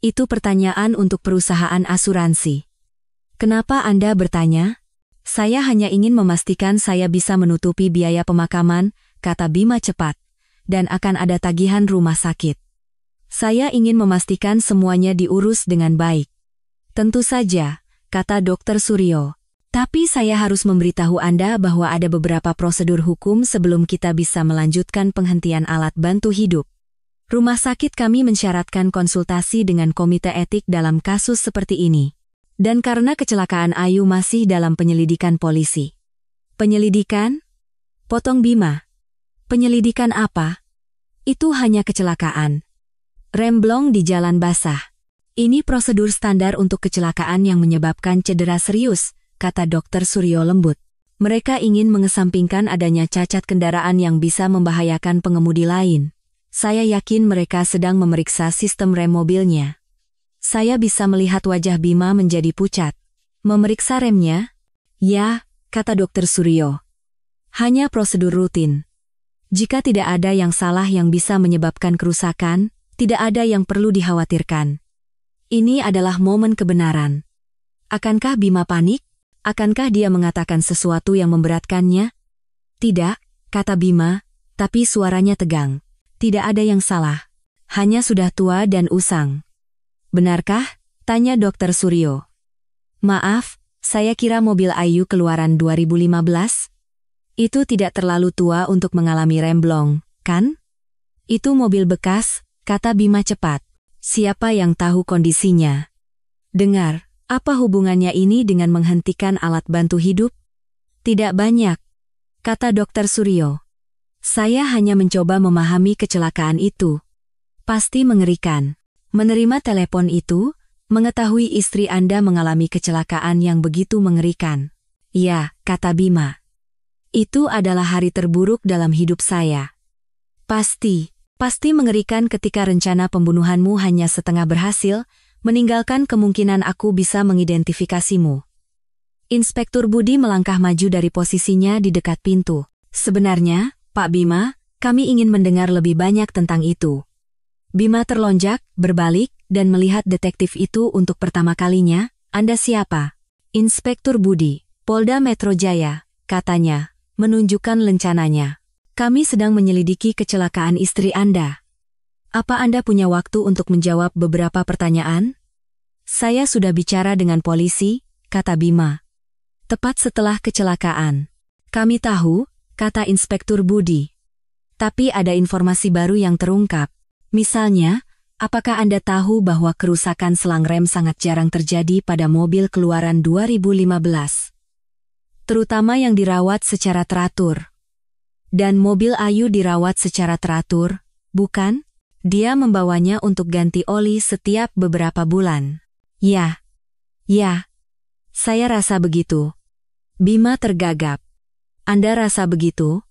Itu pertanyaan untuk perusahaan asuransi. Kenapa Anda bertanya? Saya hanya ingin memastikan saya bisa menutupi biaya pemakaman, kata Bima cepat, dan akan ada tagihan rumah sakit. Saya ingin memastikan semuanya diurus dengan baik. Tentu saja, kata Dr. Suryo. Tapi saya harus memberitahu Anda bahwa ada beberapa prosedur hukum sebelum kita bisa melanjutkan penghentian alat bantu hidup. Rumah sakit kami mensyaratkan konsultasi dengan komite etik dalam kasus seperti ini. Dan karena kecelakaan Ayu masih dalam penyelidikan polisi. Penyelidikan? Potong Bima. Penyelidikan apa? Itu hanya kecelakaan. Remblong di jalan basah. Ini prosedur standar untuk kecelakaan yang menyebabkan cedera serius, kata Dr. Suryo lembut. Mereka ingin mengesampingkan adanya cacat kendaraan yang bisa membahayakan pengemudi lain. Saya yakin mereka sedang memeriksa sistem rem mobilnya. Saya bisa melihat wajah Bima menjadi pucat. Memeriksa remnya? Ya, kata Dr. Suryo. Hanya prosedur rutin. Jika tidak ada yang salah yang bisa menyebabkan kerusakan, tidak ada yang perlu dikhawatirkan. Ini adalah momen kebenaran. Akankah Bima panik? Akankah dia mengatakan sesuatu yang memberatkannya? Tidak, kata Bima, tapi suaranya tegang. Tidak ada yang salah. Hanya sudah tua dan usang. Benarkah? Tanya Dr. Suryo. Maaf, saya kira mobil Ayu keluaran 2015. Itu tidak terlalu tua untuk mengalami remblong, kan? Itu mobil bekas, kata Bima cepat. Siapa yang tahu kondisinya? Dengar. Apa hubungannya ini dengan menghentikan alat bantu hidup? Tidak banyak, kata Dr. Suryo. Saya hanya mencoba memahami kecelakaan itu. Pasti mengerikan. Menerima telepon itu, mengetahui istri Anda mengalami kecelakaan yang begitu mengerikan. Ya, kata Bima. Itu adalah hari terburuk dalam hidup saya. Pasti mengerikan ketika rencana pembunuhanmu hanya setengah berhasil, meninggalkan kemungkinan aku bisa mengidentifikasimu. Inspektur Budi melangkah maju dari posisinya di dekat pintu. Sebenarnya, Pak Bima, kami ingin mendengar lebih banyak tentang itu. Bima terlonjak, berbalik, dan melihat detektif itu untuk pertama kalinya. Anda siapa? Inspektur Budi, Polda Metro Jaya, katanya, menunjukkan lencananya. Kami sedang menyelidiki kecelakaan istri Anda. Apa Anda punya waktu untuk menjawab beberapa pertanyaan? Saya sudah bicara dengan polisi, kata Bima. Tepat setelah kecelakaan. Kami tahu, kata Inspektur Budi. Tapi ada informasi baru yang terungkap. Misalnya, apakah Anda tahu bahwa kerusakan selang rem sangat jarang terjadi pada mobil keluaran 2015? Terutama yang dirawat secara teratur. Dan mobil Ayu dirawat secara teratur, bukan? Dia membawanya untuk ganti oli setiap beberapa bulan. Ya, saya rasa begitu. Bima tergagap. Anda rasa begitu?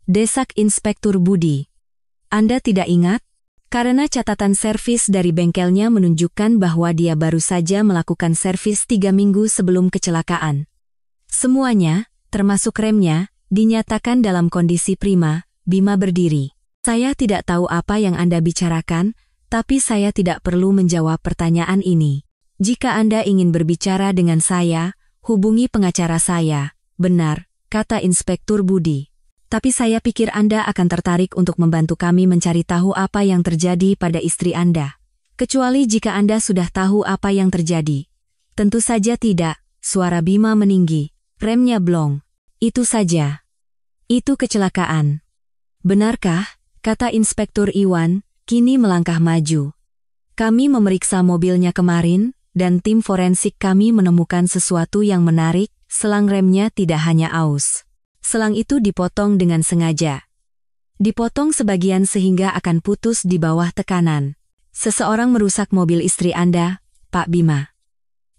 Desak Inspektur Budi. Anda tidak ingat? Karena catatan servis dari bengkelnya menunjukkan bahwa dia baru saja melakukan servis 3 minggu sebelum kecelakaan. Semuanya, termasuk remnya, dinyatakan dalam kondisi prima. Bima berdiri. Saya tidak tahu apa yang Anda bicarakan, tapi saya tidak perlu menjawab pertanyaan ini. Jika Anda ingin berbicara dengan saya, hubungi pengacara saya. Benar, kata Inspektur Budi. Tapi saya pikir Anda akan tertarik untuk membantu kami mencari tahu apa yang terjadi pada istri Anda. Kecuali jika Anda sudah tahu apa yang terjadi. Tentu saja tidak, suara Bima meninggi. Remnya blong. Itu saja. Itu kecelakaan. Benarkah? Kata Inspektur Iwan, kini melangkah maju. Kami memeriksa mobilnya kemarin, dan tim forensik kami menemukan sesuatu yang menarik, selang remnya tidak hanya aus. Selang itu dipotong dengan sengaja. Dipotong sebagian sehingga akan putus di bawah tekanan. Seseorang merusak mobil istri Anda, Pak Bima.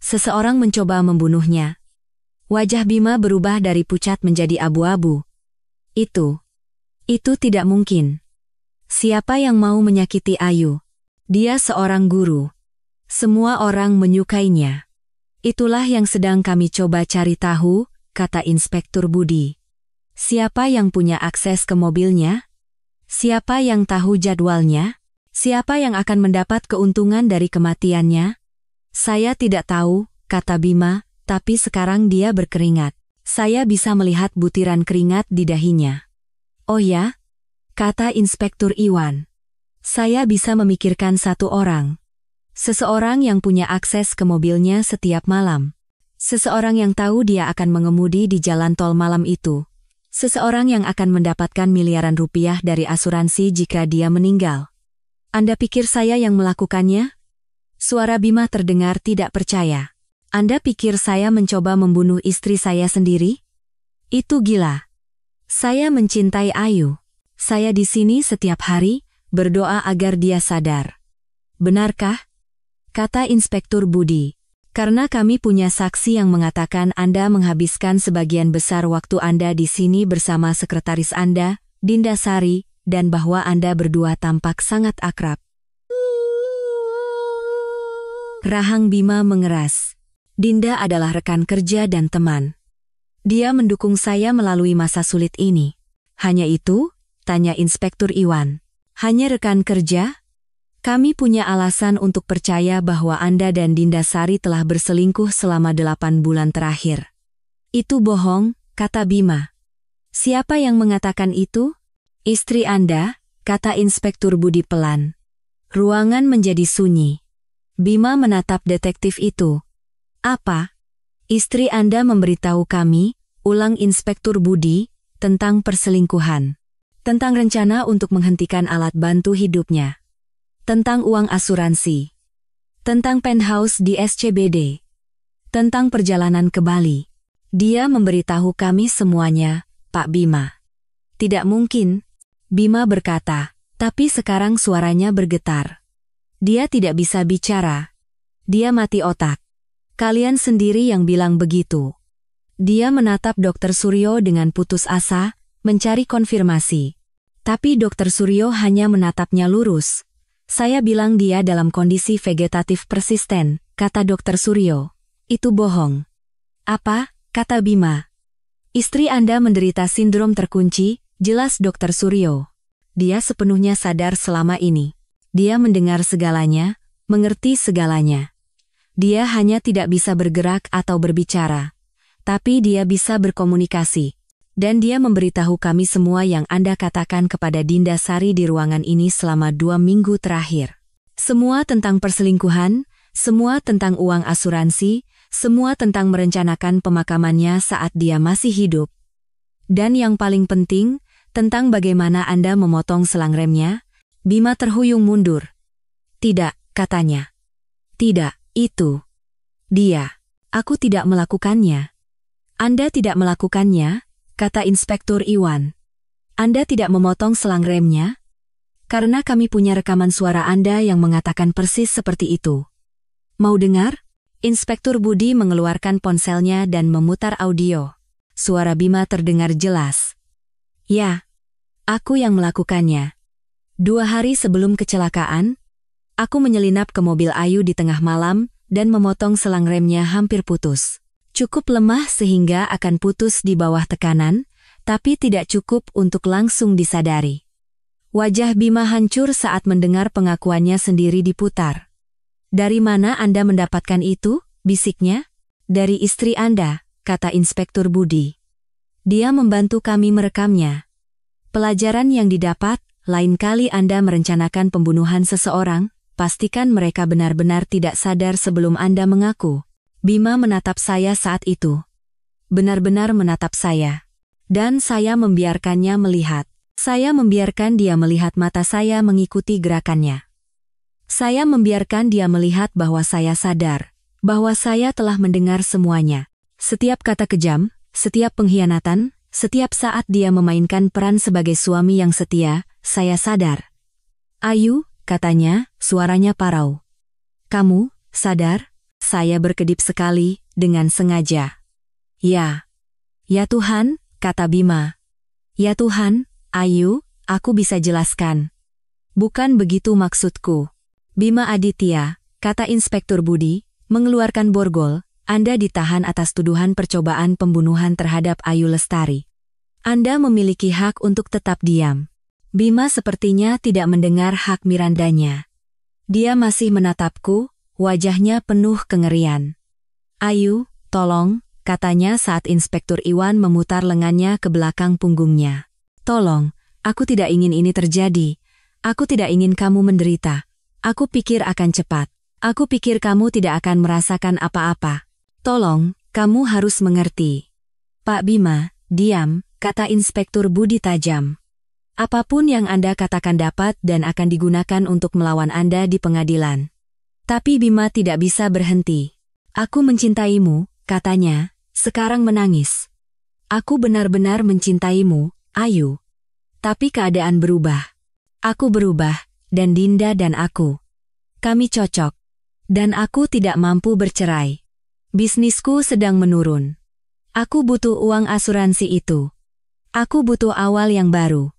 Seseorang mencoba membunuhnya. Wajah Bima berubah dari pucat menjadi abu-abu. Itu tidak mungkin. Siapa yang mau menyakiti Ayu? Dia seorang guru. Semua orang menyukainya. Itulah yang sedang kami coba cari tahu, kata Inspektur Budi. Siapa yang punya akses ke mobilnya? Siapa yang tahu jadwalnya? Siapa yang akan mendapat keuntungan dari kematiannya? Saya tidak tahu, kata Bima, tapi sekarang dia berkeringat. Saya bisa melihat butiran keringat di dahinya. Oh ya? Kata Inspektur Iwan. Saya bisa memikirkan satu orang. Seseorang yang punya akses ke mobilnya setiap malam. Seseorang yang tahu dia akan mengemudi di jalan tol malam itu. Seseorang yang akan mendapatkan miliaran rupiah dari asuransi jika dia meninggal. Anda pikir saya yang melakukannya? Suara Bima terdengar tidak percaya. Anda pikir saya mencoba membunuh istri saya sendiri? Itu gila. Saya mencintai Ayu. Saya di sini setiap hari, berdoa agar dia sadar. Benarkah? Kata Inspektur Budi. Karena kami punya saksi yang mengatakan Anda menghabiskan sebagian besar waktu Anda di sini bersama sekretaris Anda, Dinda Sari, dan bahwa Anda berdua tampak sangat akrab. Rahang Bima mengeras. Dinda adalah rekan kerja dan teman. Dia mendukung saya melalui masa sulit ini. Hanya itu? Tanya Inspektur Iwan. Hanya rekan kerja? Kami punya alasan untuk percaya bahwa Anda dan Dinda Sari telah berselingkuh selama 8 bulan terakhir. Itu bohong, kata Bima. Siapa yang mengatakan itu? Istri Anda, kata Inspektur Budi pelan. Ruangan menjadi sunyi. Bima menatap detektif itu. Apa? Istri Anda memberitahu kami, ulang Inspektur Budi, tentang perselingkuhan. Tentang rencana untuk menghentikan alat bantu hidupnya. Tentang uang asuransi. Tentang penthouse di SCBD. Tentang perjalanan ke Bali. Dia memberitahu kami semuanya, Pak Bima. Tidak mungkin, Bima berkata, tapi sekarang suaranya bergetar. Dia tidak bisa bicara. Dia mati otak. Kalian sendiri yang bilang begitu. Dia menatap Dr. Suryo dengan putus asa, mencari konfirmasi. Tapi Dr. Suryo hanya menatapnya lurus. Saya bilang dia dalam kondisi vegetatif persisten, kata Dr. Suryo. Itu bohong. Apa? Kata Bima. Istri Anda menderita sindrom terkunci, jelas Dr. Suryo. Dia sepenuhnya sadar selama ini. Dia mendengar segalanya, mengerti segalanya. Dia hanya tidak bisa bergerak atau berbicara. Tapi dia bisa berkomunikasi. Dan dia memberitahu kami semua yang Anda katakan kepada Dinda Sari di ruangan ini selama 2 minggu terakhir. Semua tentang perselingkuhan, semua tentang uang asuransi, semua tentang merencanakan pemakamannya saat dia masih hidup. Dan yang paling penting, tentang bagaimana Anda memotong selang remnya. Bima terhuyung mundur. Tidak, katanya. Tidak, itu. Dia. Aku tidak melakukannya. Anda tidak melakukannya? Kata Inspektur Iwan. Anda tidak memotong selang remnya? Karena kami punya rekaman suara Anda yang mengatakan persis seperti itu. Mau dengar? Inspektur Budi mengeluarkan ponselnya dan memutar audio. Suara Bima terdengar jelas. Ya, aku yang melakukannya. 2 hari sebelum kecelakaan, aku menyelinap ke mobil Ayu di tengah malam dan memotong selang remnya hampir putus. Cukup lemah sehingga akan putus di bawah tekanan, tapi tidak cukup untuk langsung disadari. Wajah Bima hancur saat mendengar pengakuannya sendiri diputar. Dari mana Anda mendapatkan itu? Bisiknya. Dari istri Anda, kata Inspektur Budi. Dia membantu kami merekamnya. Pelajaran yang didapat, lain kali Anda merencanakan pembunuhan seseorang, pastikan mereka benar-benar tidak sadar sebelum Anda mengaku. Bima menatap saya saat itu. Benar-benar menatap saya. Dan saya membiarkannya melihat. Saya membiarkan dia melihat mata saya mengikuti gerakannya. Saya membiarkan dia melihat bahwa saya sadar. Bahwa saya telah mendengar semuanya. Setiap kata kejam, setiap pengkhianatan, setiap saat dia memainkan peran sebagai suami yang setia, saya sadar. Ayu, katanya, suaranya parau. Kamu, sadar? Saya berkedip sekali, dengan sengaja. Ya. Ya Tuhan, kata Bima. Ya Tuhan, Ayu, aku bisa jelaskan. Bukan begitu maksudku. Bima Aditya, kata Inspektur Budi, mengeluarkan borgol, Anda ditahan atas tuduhan percobaan pembunuhan terhadap Ayu Lestari. Anda memiliki hak untuk tetap diam. Bima sepertinya tidak mendengar hak Mirandanya. Dia masih menatapku, wajahnya penuh kengerian. "Ayu, tolong," katanya saat Inspektur Iwan memutar lengannya ke belakang punggungnya. "Tolong, aku tidak ingin ini terjadi. Aku tidak ingin kamu menderita. Aku pikir akan cepat. Aku pikir kamu tidak akan merasakan apa-apa. Tolong, kamu harus mengerti." "Pak Bima, diam," kata Inspektur Budi tajam. "Apapun yang Anda katakan dapat dan akan digunakan untuk melawan Anda di pengadilan." Tapi Bima tidak bisa berhenti. "Aku mencintaimu," katanya, sekarang menangis. "Aku benar-benar mencintaimu, Ayu." Tapi keadaan berubah. Aku berubah, dan Dinda dan aku. Kami cocok. Dan aku tidak mampu bercerai. Bisnisku sedang menurun. Aku butuh uang asuransi itu. Aku butuh awal yang baru.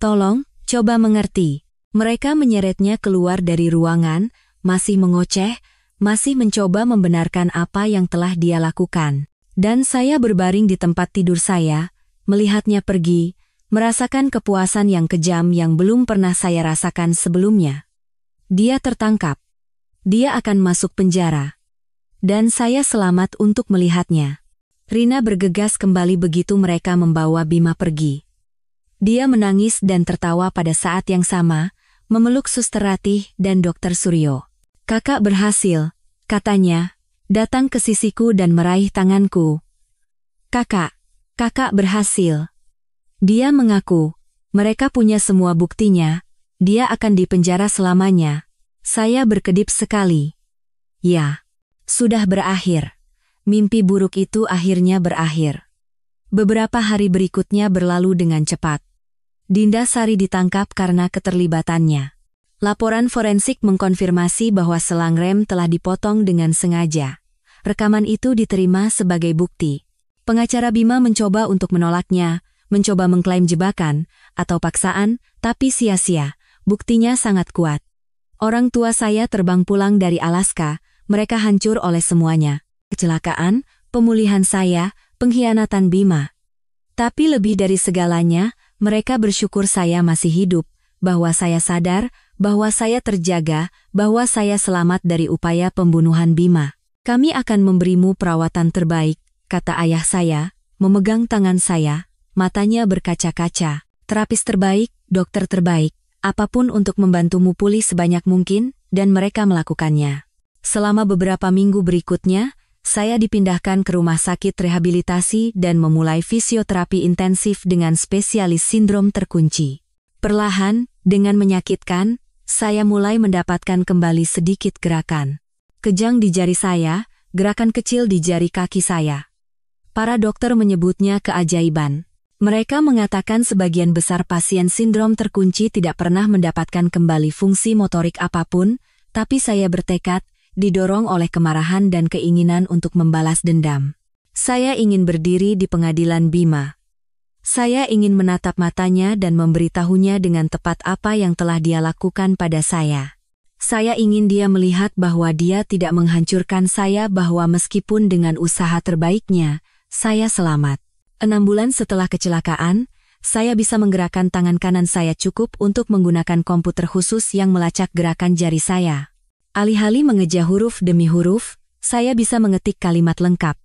Tolong, coba mengerti." Mereka menyeretnya keluar dari ruangan, masih mengoceh, masih mencoba membenarkan apa yang telah dia lakukan. Dan saya berbaring di tempat tidur saya, melihatnya pergi, merasakan kepuasan yang kejam yang belum pernah saya rasakan sebelumnya. Dia tertangkap. Dia akan masuk penjara. Dan saya selamat untuk melihatnya. Rina bergegas kembali begitu mereka membawa Bima pergi. Dia menangis dan tertawa pada saat yang sama, memeluk Suster Ratih dan Dokter Suryo. "Kakak berhasil," katanya, datang ke sisiku dan meraih tanganku. Kakak berhasil." Dia mengaku, mereka punya semua buktinya, dia akan dipenjara selamanya. Saya berkedip sekali. Ya, sudah berakhir. Mimpi buruk itu akhirnya berakhir. Beberapa hari berikutnya berlalu dengan cepat. Dinda Sari ditangkap karena keterlibatannya. Laporan forensik mengkonfirmasi bahwa selang rem telah dipotong dengan sengaja. Rekaman itu diterima sebagai bukti. Pengacara Bima mencoba untuk menolaknya, mencoba mengklaim jebakan atau paksaan, tapi sia-sia. Buktinya sangat kuat. Orang tua saya terbang pulang dari Alaska, mereka hancur oleh semuanya. Kecelakaan, pemulihan saya, pengkhianatan Bima. Tapi lebih dari segalanya, mereka bersyukur saya masih hidup, bahwa saya sadar, bahwa saya terjaga, bahwa saya selamat dari upaya pembunuhan Bima. "Kami akan memberimu perawatan terbaik," kata ayah saya, memegang tangan saya, matanya berkaca-kaca. "Terapis terbaik, dokter terbaik, apapun untuk membantumu pulih sebanyak mungkin," dan mereka melakukannya. Selama beberapa minggu berikutnya, saya dipindahkan ke rumah sakit rehabilitasi dan memulai fisioterapi intensif dengan spesialis sindrom terkunci. Perlahan, dengan menyakitkan, saya mulai mendapatkan kembali sedikit gerakan. Kejang di jari saya, gerakan kecil di jari kaki saya. Para dokter menyebutnya keajaiban. Mereka mengatakan sebagian besar pasien sindrom terkunci tidak pernah mendapatkan kembali fungsi motorik apapun, tapi saya bertekad, didorong oleh kemarahan dan keinginan untuk membalas dendam. Saya ingin berdiri di pengadilan Bima. Saya ingin menatap matanya dan memberitahunya dengan tepat apa yang telah dia lakukan pada saya. Saya ingin dia melihat bahwa dia tidak menghancurkan saya, bahwa meskipun dengan usaha terbaiknya, saya selamat. 6 bulan setelah kecelakaan, saya bisa menggerakkan tangan kanan saya cukup untuk menggunakan komputer khusus yang melacak gerakan jari saya. Alih-alih mengeja huruf demi huruf, saya bisa mengetik kalimat lengkap.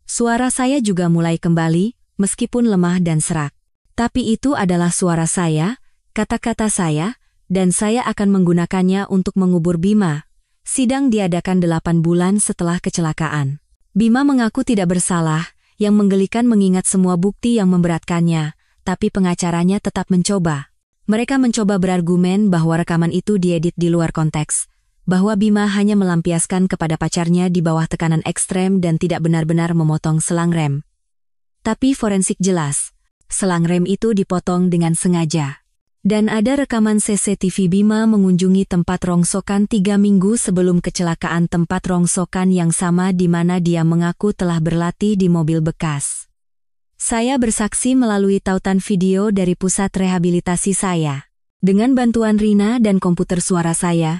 Suara saya juga mulai kembali, meskipun lemah dan serak. Tapi itu adalah suara saya, kata-kata saya, dan saya akan menggunakannya untuk mengubur Bima. Sidang diadakan 8 bulan setelah kecelakaan. Bima mengaku tidak bersalah, yang menggelikan mengingat semua bukti yang memberatkannya, tapi pengacaranya tetap mencoba. Mereka mencoba berargumen bahwa rekaman itu diedit di luar konteks, bahwa Bima hanya melampiaskan kepada pacarnya di bawah tekanan ekstrem dan tidak benar-benar memotong selang rem. Tapi forensik jelas, selang rem itu dipotong dengan sengaja. Dan ada rekaman CCTV Bima mengunjungi tempat rongsokan 3 minggu sebelum kecelakaan, tempat rongsokan yang sama di mana dia mengaku telah berlatih di mobil bekas. Saya bersaksi melalui tautan video dari pusat rehabilitasi saya. Dengan bantuan Rina dan komputer suara saya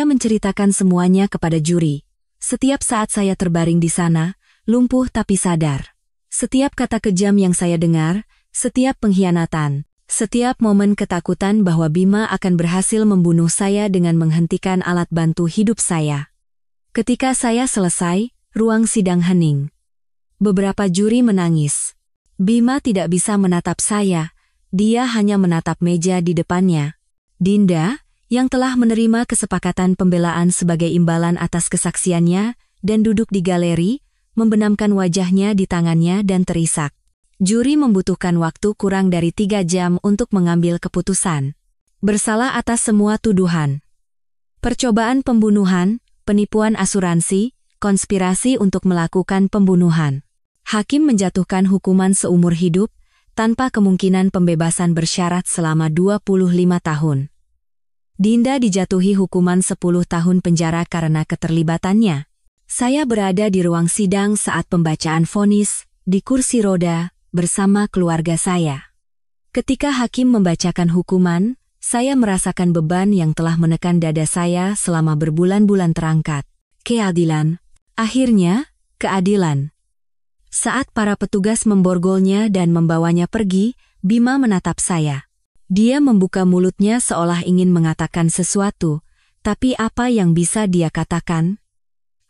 menceritakan semuanya kepada juri. Setiap saat saya terbaring di sana, lumpuh tapi sadar. Setiap kata kejam yang saya dengar, setiap pengkhianatan, Setiap momen ketakutan bahwa Bima akan berhasil membunuh saya dengan menghentikan alat bantu hidup saya. Ketika saya selesai, ruang sidang hening. Beberapa juri menangis. Bima tidak bisa menatap saya, dia hanya menatap meja di depannya. Dinda, yang telah menerima kesepakatan pembelaan sebagai imbalan atas kesaksiannya, dan duduk di galeri, membenamkan wajahnya di tangannya dan terisak. Juri membutuhkan waktu kurang dari 3 jam untuk mengambil keputusan. Bersalah atas semua tuduhan. Percobaan pembunuhan, penipuan asuransi, konspirasi untuk melakukan pembunuhan. Hakim menjatuhkan hukuman seumur hidup, tanpa kemungkinan pembebasan bersyarat selama 25 tahun. Dinda dijatuhi hukuman 10 tahun penjara karena keterlibatannya. Saya berada di ruang sidang saat pembacaan vonis, di kursi roda, bersama keluarga saya. Ketika hakim membacakan hukuman, saya merasakan beban yang telah menekan dada saya selama berbulan-bulan terangkat. Keadilan. Akhirnya, keadilan. Saat para petugas memborgolnya dan membawanya pergi, Bima menatap saya. Dia membuka mulutnya seolah ingin mengatakan sesuatu, tapi apa yang bisa dia katakan?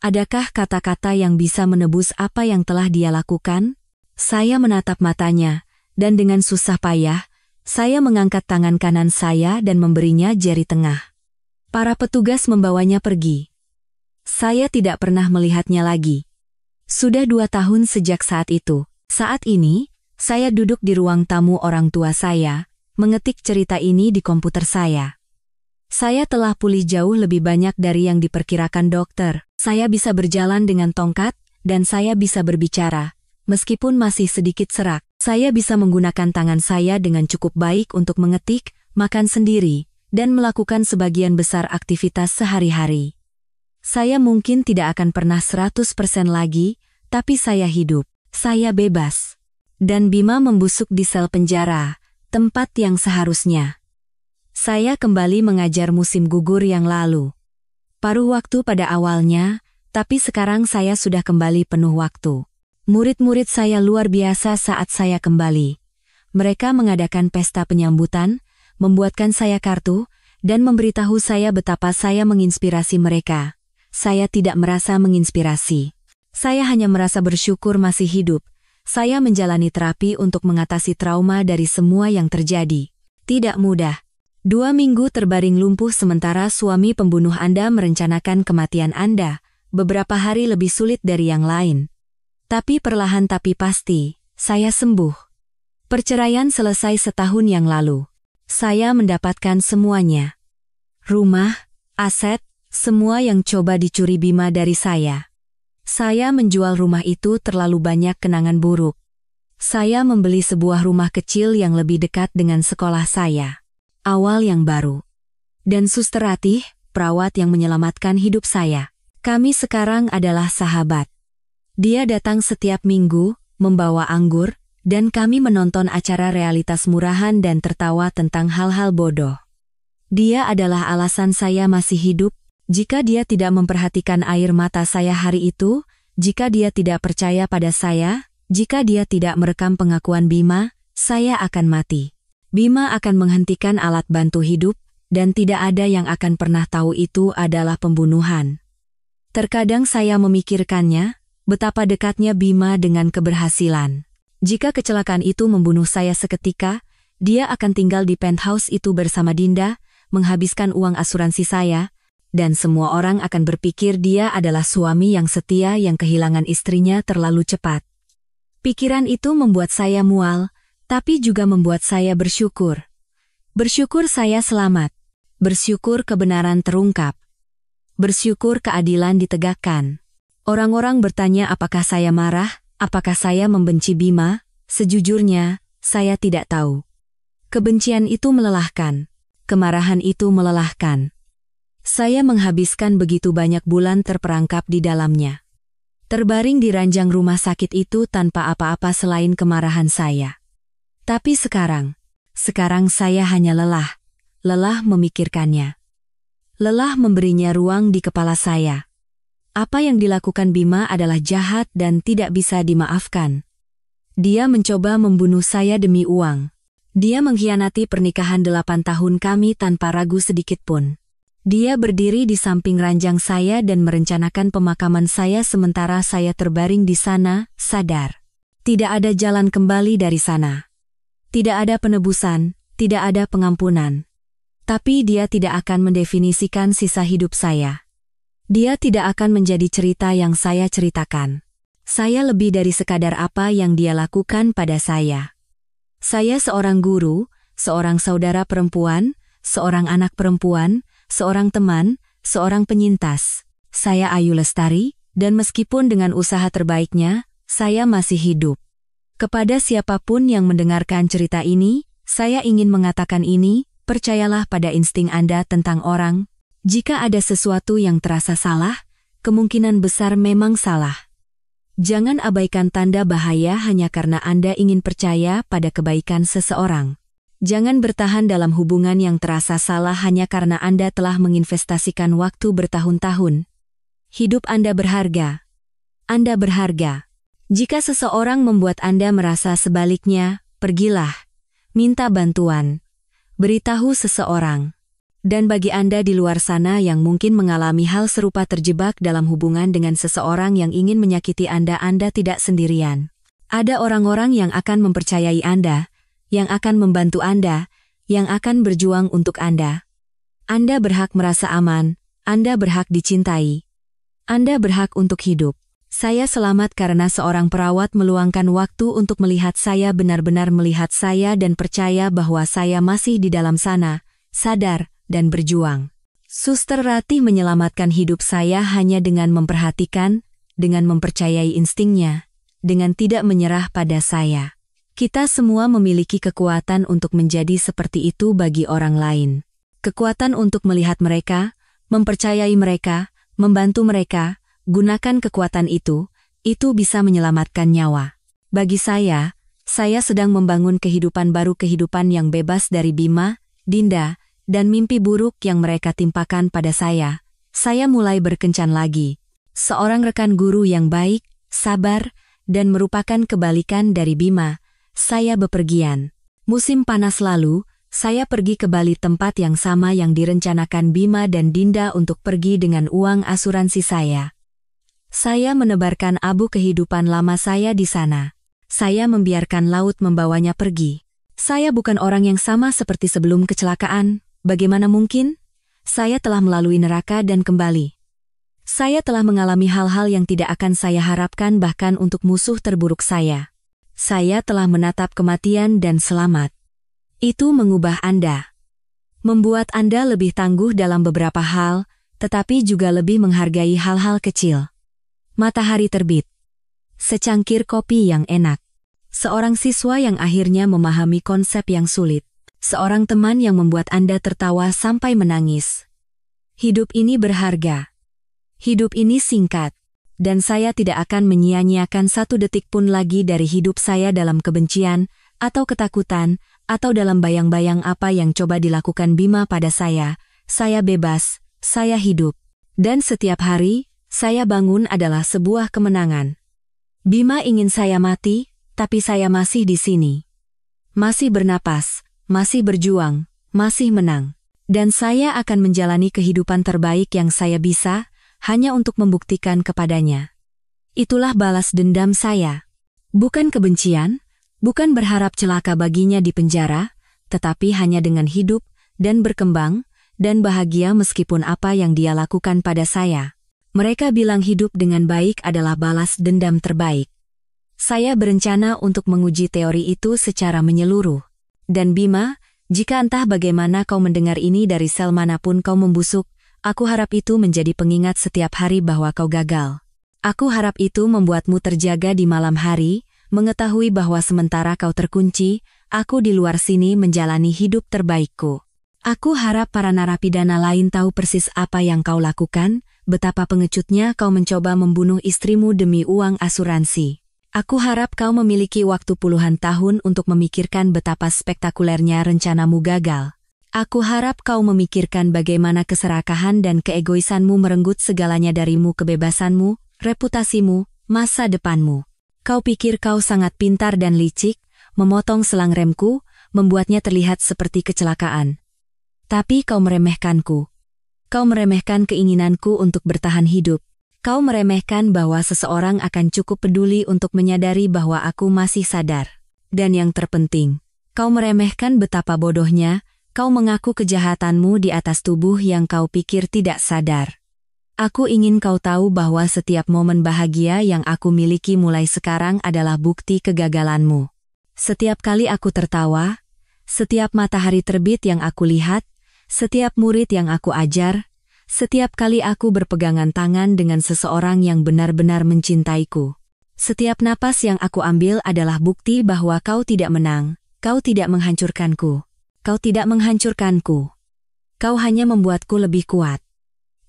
Adakah kata-kata yang bisa menebus apa yang telah dia lakukan? Saya menatap matanya, dan dengan susah payah, saya mengangkat tangan kanan saya dan memberinya jari tengah. Para petugas membawanya pergi. Saya tidak pernah melihatnya lagi. Sudah 2 tahun sejak saat itu. Saat ini, saya duduk di ruang tamu orang tua saya, mengetik cerita ini di komputer saya. Saya telah pulih jauh lebih banyak dari yang diperkirakan dokter. Saya bisa berjalan dengan tongkat, dan saya bisa berbicara. Meskipun masih sedikit serak, saya bisa menggunakan tangan saya dengan cukup baik untuk mengetik, makan sendiri, dan melakukan sebagian besar aktivitas sehari-hari. Saya mungkin tidak akan pernah 100% lagi, tapi saya hidup, saya bebas. Dan Bima membusuk di sel penjara, tempat yang seharusnya. Saya kembali mengajar musim gugur yang lalu. Paruh waktu pada awalnya, tapi sekarang saya sudah kembali penuh waktu. Murid-murid saya luar biasa saat saya kembali. Mereka mengadakan pesta penyambutan, membuatkan saya kartu, dan memberitahu saya betapa saya menginspirasi mereka. Saya tidak merasa menginspirasi. Saya hanya merasa bersyukur masih hidup. Saya menjalani terapi untuk mengatasi trauma dari semua yang terjadi. Tidak mudah. 2 minggu terbaring lumpuh sementara suami pembunuh Anda merencanakan kematian Anda. Beberapa hari lebih sulit dari yang lain. Tapi perlahan tapi pasti, saya sembuh. Perceraian selesai setahun yang lalu. Saya mendapatkan semuanya. Rumah, aset, semua yang coba dicuri Bima dari saya. Saya menjual rumah itu terlalu banyak kenangan buruk. Saya membeli sebuah rumah kecil yang lebih dekat dengan sekolah saya. Awal yang baru. Dan Suster Ratih, perawat yang menyelamatkan hidup saya. Kami sekarang adalah sahabat. Dia datang setiap minggu, membawa anggur, dan kami menonton acara realitas murahan dan tertawa tentang hal-hal bodoh. Dia adalah alasan saya masih hidup. Jika dia tidak memperhatikan air mata saya hari itu, jika dia tidak percaya pada saya, jika dia tidak merekam pengakuan Bima, saya akan mati. Bima akan menghentikan alat bantu hidup, dan tidak ada yang akan pernah tahu itu adalah pembunuhan. Terkadang saya memikirkannya, betapa dekatnya Bima dengan keberhasilan. Jika kecelakaan itu membunuh saya seketika, dia akan tinggal di penthouse itu bersama Dinda, menghabiskan uang asuransi saya, dan semua orang akan berpikir dia adalah suami yang setia yang kehilangan istrinya terlalu cepat. Pikiran itu membuat saya mual, tapi juga membuat saya bersyukur. Bersyukur saya selamat. Bersyukur kebenaran terungkap. Bersyukur keadilan ditegakkan. Orang-orang bertanya apakah saya marah, apakah saya membenci Bima. Sejujurnya, saya tidak tahu. Kebencian itu melelahkan. Kemarahan itu melelahkan. Saya menghabiskan begitu banyak bulan terperangkap di dalamnya. Terbaring di ranjang rumah sakit itu tanpa apa-apa selain kemarahan saya. Tapi sekarang saya hanya lelah. Lelah memikirkannya. Lelah memberinya ruang di kepala saya. Apa yang dilakukan Bima adalah jahat dan tidak bisa dimaafkan. Dia mencoba membunuh saya demi uang. Dia mengkhianati pernikahan 8 tahun kami tanpa ragu sedikit pun. Dia berdiri di samping ranjang saya dan merencanakan pemakaman saya sementara saya terbaring di sana, sadar. Tidak ada jalan kembali dari sana. Tidak ada penebusan, tidak ada pengampunan. Tapi dia tidak akan mendefinisikan sisa hidup saya. Dia tidak akan menjadi cerita yang saya ceritakan. Saya lebih dari sekadar apa yang dia lakukan pada saya. Saya seorang guru, seorang saudara perempuan, seorang anak perempuan, seorang teman, seorang penyintas. Saya Ayu Lestari, dan meskipun dengan usaha terbaiknya, saya masih hidup. Kepada siapapun yang mendengarkan cerita ini, saya ingin mengatakan ini, percayalah pada insting Anda tentang orang. Jika ada sesuatu yang terasa salah, kemungkinan besar memang salah. Jangan abaikan tanda bahaya hanya karena Anda ingin percaya pada kebaikan seseorang. Jangan bertahan dalam hubungan yang terasa salah hanya karena Anda telah menginvestasikan waktu bertahun-tahun. Hidup Anda berharga. Anda berharga. Jika seseorang membuat Anda merasa sebaliknya, pergilah. Minta bantuan. Beritahu seseorang. Dan bagi Anda di luar sana yang mungkin mengalami hal serupa terjebak dalam hubungan dengan seseorang yang ingin menyakiti Anda tidak sendirian. Ada orang-orang yang akan mempercayai Anda, yang akan membantu Anda, yang akan berjuang untuk Anda. Anda berhak merasa aman, Anda berhak dicintai. Anda berhak untuk hidup. Saya selamat karena seorang perawat meluangkan waktu untuk melihat saya benar-benar melihat saya dan percaya bahwa saya masih di dalam sana, sadar, dan berjuang. Suster Ratih menyelamatkan hidup saya hanya dengan memperhatikan, dengan mempercayai instingnya, dengan tidak menyerah pada saya. Kita semua memiliki kekuatan untuk menjadi seperti itu bagi orang lain. Kekuatan untuk melihat mereka, mempercayai mereka, membantu mereka, gunakan kekuatan itu bisa menyelamatkan nyawa. Bagi saya sedang membangun kehidupan baru, kehidupan yang bebas dari Bima, Dinda, dan mimpi buruk yang mereka timpakan pada saya. Saya mulai berkencan lagi. Seorang rekan guru yang baik, sabar, dan merupakan kebalikan dari Bima. Saya bepergian. Musim panas lalu, saya pergi ke Bali, tempat yang sama yang direncanakan Bima dan Dinda untuk pergi dengan uang asuransi saya. Saya menebarkan abu kehidupan lama saya di sana. Saya membiarkan laut membawanya pergi. Saya bukan orang yang sama seperti sebelum kecelakaan. Bagaimana mungkin? Saya telah melalui neraka dan kembali. Saya telah mengalami hal-hal yang tidak akan saya harapkan bahkan untuk musuh terburuk saya. Saya telah menatap kematian dan selamat. Itu mengubah Anda. Membuat Anda lebih tangguh dalam beberapa hal, tetapi juga lebih menghargai hal-hal kecil. Matahari terbit. Secangkir kopi yang enak. Seorang siswa yang akhirnya memahami konsep yang sulit. Seorang teman yang membuat Anda tertawa sampai menangis. Hidup ini berharga. Hidup ini singkat. Dan saya tidak akan menyia-nyiakan satu detik pun lagi dari hidup saya dalam kebencian, atau ketakutan, atau dalam bayang-bayang apa yang coba dilakukan Bima pada saya. Saya bebas, saya hidup. Dan setiap hari, saya bangun adalah sebuah kemenangan. Bima ingin saya mati, tapi saya masih di sini. Masih bernapas. Masih berjuang, masih menang. Dan saya akan menjalani kehidupan terbaik yang saya bisa, hanya untuk membuktikan kepadanya. Itulah balas dendam saya. Bukan kebencian, bukan berharap celaka baginya di penjara, tetapi hanya dengan hidup, dan berkembang, dan bahagia meskipun apa yang dia lakukan pada saya. Mereka bilang hidup dengan baik adalah balas dendam terbaik. Saya berencana untuk menguji teori itu secara menyeluruh. Dan Bima, jika entah bagaimana kau mendengar ini dari sel manapun kau membusuk, aku harap itu menjadi pengingat setiap hari bahwa kau gagal. Aku harap itu membuatmu terjaga di malam hari, mengetahui bahwa sementara kau terkunci, aku di luar sini menjalani hidup terbaikku. Aku harap para narapidana lain tahu persis apa yang kau lakukan, betapa pengecutnya kau mencoba membunuh istrimu demi uang asuransi. Aku harap kau memiliki waktu puluhan tahun untuk memikirkan betapa spektakulernya rencanamu gagal. Aku harap kau memikirkan bagaimana keserakahan dan keegoisanmu merenggut segalanya darimu, kebebasanmu, reputasimu, masa depanmu. Kau pikir kau sangat pintar dan licik, memotong selang remku, membuatnya terlihat seperti kecelakaan. Tapi kau meremehkanku. Kau meremehkan keinginanku untuk bertahan hidup. Kau meremehkan bahwa seseorang akan cukup peduli untuk menyadari bahwa aku masih sadar. Dan yang terpenting, kau meremehkan betapa bodohnya, kau mengaku kejahatanmu di atas tubuh yang kau pikir tidak sadar. Aku ingin kau tahu bahwa setiap momen bahagia yang aku miliki mulai sekarang adalah bukti kegagalanmu. Setiap kali aku tertawa, setiap matahari terbit yang aku lihat, setiap murid yang aku ajar, setiap kali aku berpegangan tangan dengan seseorang yang benar-benar mencintaiku. Setiap napas yang aku ambil adalah bukti bahwa kau tidak menang, kau tidak menghancurkanku. Kau tidak menghancurkanku. Kau hanya membuatku lebih kuat.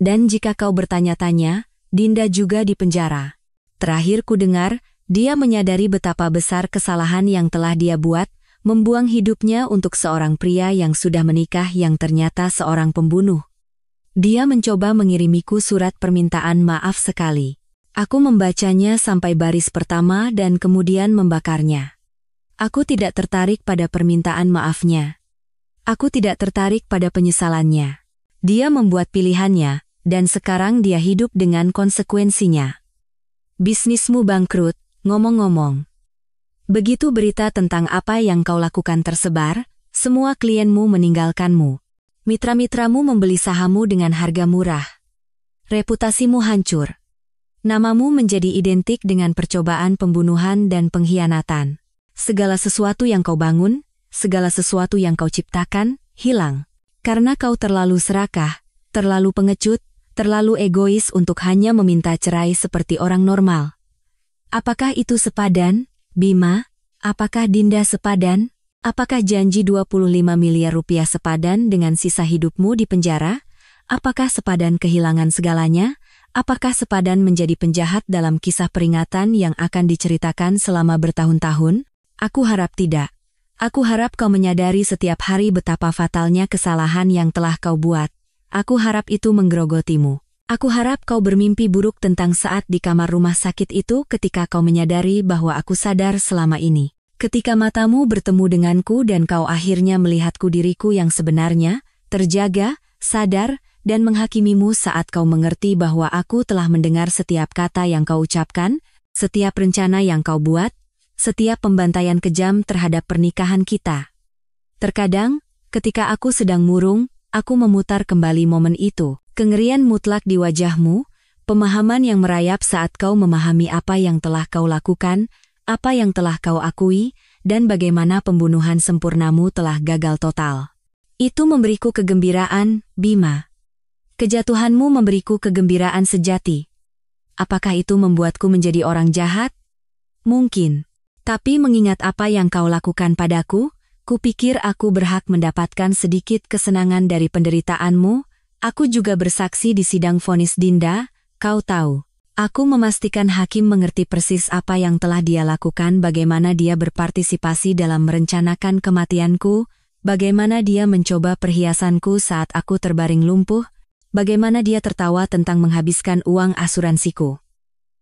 Dan jika kau bertanya-tanya, Dinda juga dipenjara. Terakhir ku dengar, dia menyadari betapa besar kesalahan yang telah dia buat, membuang hidupnya untuk seorang pria yang sudah menikah yang ternyata seorang pembunuh. Dia mencoba mengirimiku surat permintaan maaf sekali. Aku membacanya sampai baris pertama dan kemudian membakarnya. Aku tidak tertarik pada permintaan maafnya. Aku tidak tertarik pada penyesalannya. Dia membuat pilihannya, dan sekarang dia hidup dengan konsekuensinya. Bisnismu bangkrut, ngomong-ngomong. Begitu berita tentang apa yang kau lakukan tersebar, semua klienmu meninggalkanmu. Mitra-mitramu membeli sahammu dengan harga murah. Reputasimu hancur. Namamu menjadi identik dengan percobaan pembunuhan dan pengkhianatan. Segala sesuatu yang kau bangun, segala sesuatu yang kau ciptakan, hilang. Karena kau terlalu serakah, terlalu pengecut, terlalu egois untuk hanya meminta cerai seperti orang normal. Apakah itu sepadan, Bima? Apakah Dinda sepadan? Apakah janji 25 miliar rupiah sepadan dengan sisa hidupmu di penjara? Apakah sepadan kehilangan segalanya? Apakah sepadan menjadi penjahat dalam kisah peringatan yang akan diceritakan selama bertahun-tahun? Aku harap tidak. Aku harap kau menyadari setiap hari betapa fatalnya kesalahan yang telah kau buat. Aku harap itu menggerogotimu. Aku harap kau bermimpi buruk tentang saat di kamar rumah sakit itu ketika kau menyadari bahwa aku sadar selama ini. Ketika matamu bertemu denganku dan kau akhirnya melihatku diriku yang sebenarnya, terjaga, sadar, dan menghakimimu saat kau mengerti bahwa aku telah mendengar setiap kata yang kau ucapkan, setiap rencana yang kau buat, setiap pembantaian kejam terhadap pernikahan kita. Terkadang, ketika aku sedang murung, aku memutar kembali momen itu, kengerian mutlak di wajahmu, pemahaman yang merayap saat kau memahami apa yang telah kau lakukan, apa yang telah kau akui, dan bagaimana pembunuhan sempurnamu telah gagal total. Itu memberiku kegembiraan, Bima. Kejatuhanmu memberiku kegembiraan sejati. Apakah itu membuatku menjadi orang jahat? Mungkin. Tapi mengingat apa yang kau lakukan padaku, kupikir aku berhak mendapatkan sedikit kesenangan dari penderitaanmu. Aku juga bersaksi di sidang vonis Dinda, kau tahu. Aku memastikan hakim mengerti persis apa yang telah dia lakukan, bagaimana dia berpartisipasi dalam merencanakan kematianku, bagaimana dia mencoba perhiasanku saat aku terbaring lumpuh, bagaimana dia tertawa tentang menghabiskan uang asuransiku.